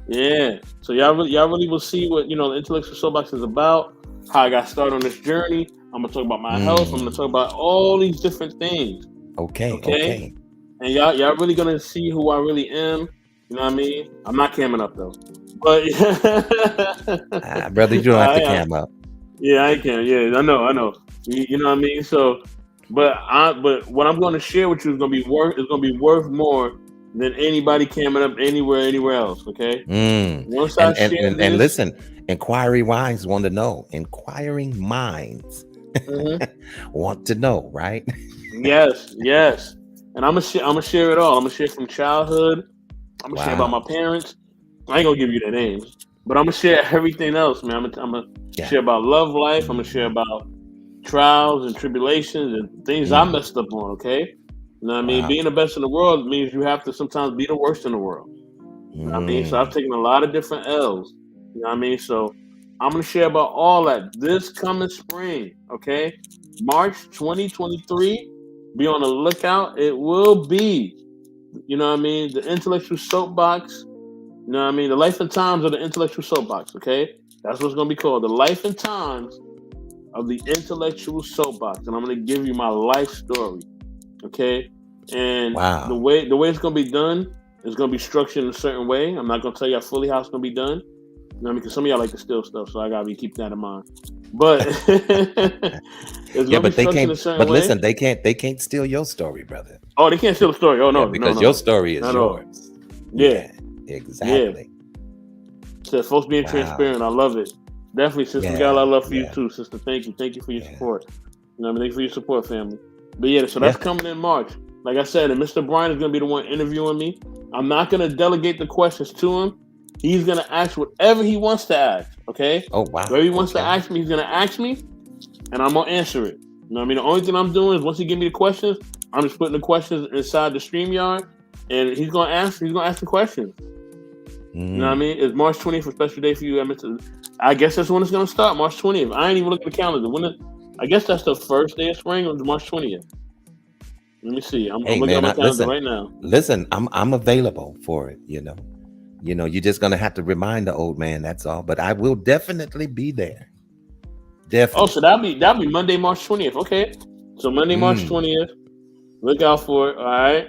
Yeah. So y'all really will see what the Intellectual Soapbox is about, how I got started on this journey. I'm gonna talk about my health. I'm gonna talk about all these different things. Okay. And y'all really gonna see who I really am. You know what I mean? I'm not camming up though. But brother, you don't have to cam up. Yeah, I can. Yeah, I know. You know what I mean? So but what I'm going to share with you is going to be worth more than anybody camming up anywhere else. Okay. Once I share this, and listen, inquiring minds want to know. Inquiring minds want to know, right? Yes. And I'm gonna share it all. I'm gonna share from childhood. I'm gonna share about my parents. I ain't gonna give you their names, but I'm gonna share everything else, man. I'm gonna share about love life. I'm gonna share about trials and tribulations and things I messed up on. Okay, you know what I mean? Being the best in the world means you have to sometimes be the worst in the world. You know what I mean? So I've taken a lot of different L's. You know what I mean? So I'm gonna share about all that this coming spring. Okay, March 2023. Be on the lookout. It will be, you know what I mean, the Intellectual Soapbox. You know what I mean? The life and times of the Intellectual Soapbox. Okay, that's what's gonna be called. The life and times of the Intellectual Soapbox, and I'm going to give you my life story. Okay, and the way it's going to be done is going to be structured in a certain way. I'm not going to tell y'all fully how it's going to be done. You know, because some of y'all like to steal stuff, so I got to be keeping that in mind. But it's going to be structured in a certain way. But listen, they can't steal your story, brother. Oh, they can't steal the story. Oh no, because your story is yours. Yeah, exactly. So folks being transparent, I love it. Definitely, sister. We got a lot of love for you too, sister. Thank you for your support. You know what I mean? Thank you for your support, family. But yeah, so that's Yeah. coming in March. Like I said, and Mr. Bryant is going to be the one interviewing me. I'm not going to delegate the questions to him. He's going to ask whatever he wants to ask, okay? Oh wow. Whatever he wants to Okay. ask me, he's going to ask me, and I'm going to answer it. You know what I mean? The only thing I'm doing is once he give me the questions, I'm just putting the questions inside the StreamYard, and he's going to answer the questions. You know what I mean? It's March 20th, a special day for you. I guess that's when it's going to start, March 20th. I ain't even looking at the calendar. I guess that's the first day of spring, or March 20th. Let me see. I'm Hey, looking man, at my calendar right now. Listen, I'm available for it. You know, you're just gonna have to remind the old man. That's all. But I will definitely be there. Definitely. Oh, so that'll be Monday, March 20th. Okay. So Monday, March 20th. Look out for it. All right.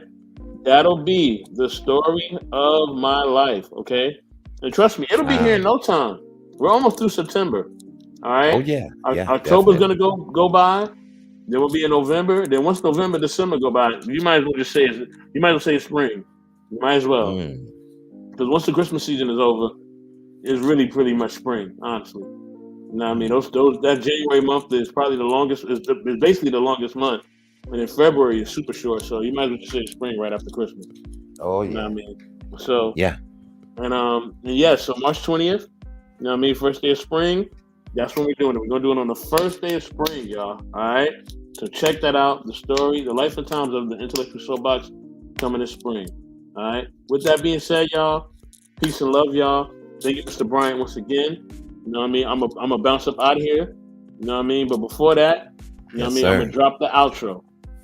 That'll be the story of my life. Okay. And trust me, it'll be here in no time. We're almost through September. All right. Oh yeah. Yeah. October's gonna go by. Then we'll be in November. Then once November, December go by, you might as well just say it's spring. You might as well. Because once the Christmas season is over, it's really pretty much spring, honestly. You know what I mean? That January month is probably the longest. It's basically the longest month, and then February is super short. So you might as well just say spring right after Christmas. Oh yeah. You know what I mean? So yeah, and yeah. So March 20th. You know what I mean? First day of spring. That's when we're doing it. We're gonna do it on the first day of spring, y'all. All right. So check that out. The story, the life and times of the Intellectual Soapbox, coming this spring. All right. With that being said, y'all, peace and love, y'all. Thank you, Mr. Bryant, once again. You know what I mean? I'm a bounce up out of here. You know what I mean? But before that, you know what I mean? I'm gonna drop the outro.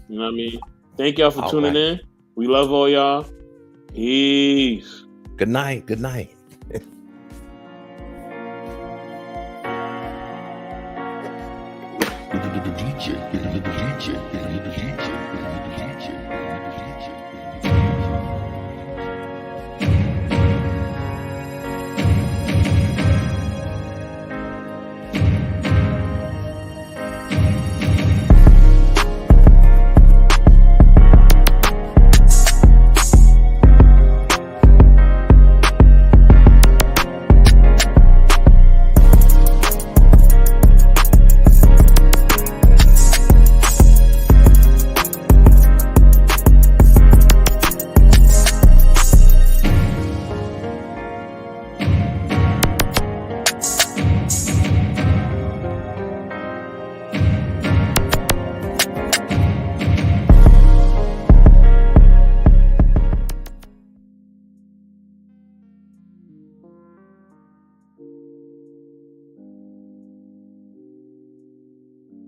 You know what I mean? Thank y'all for tuning in. We love all y'all. Peace. Good night. Good night.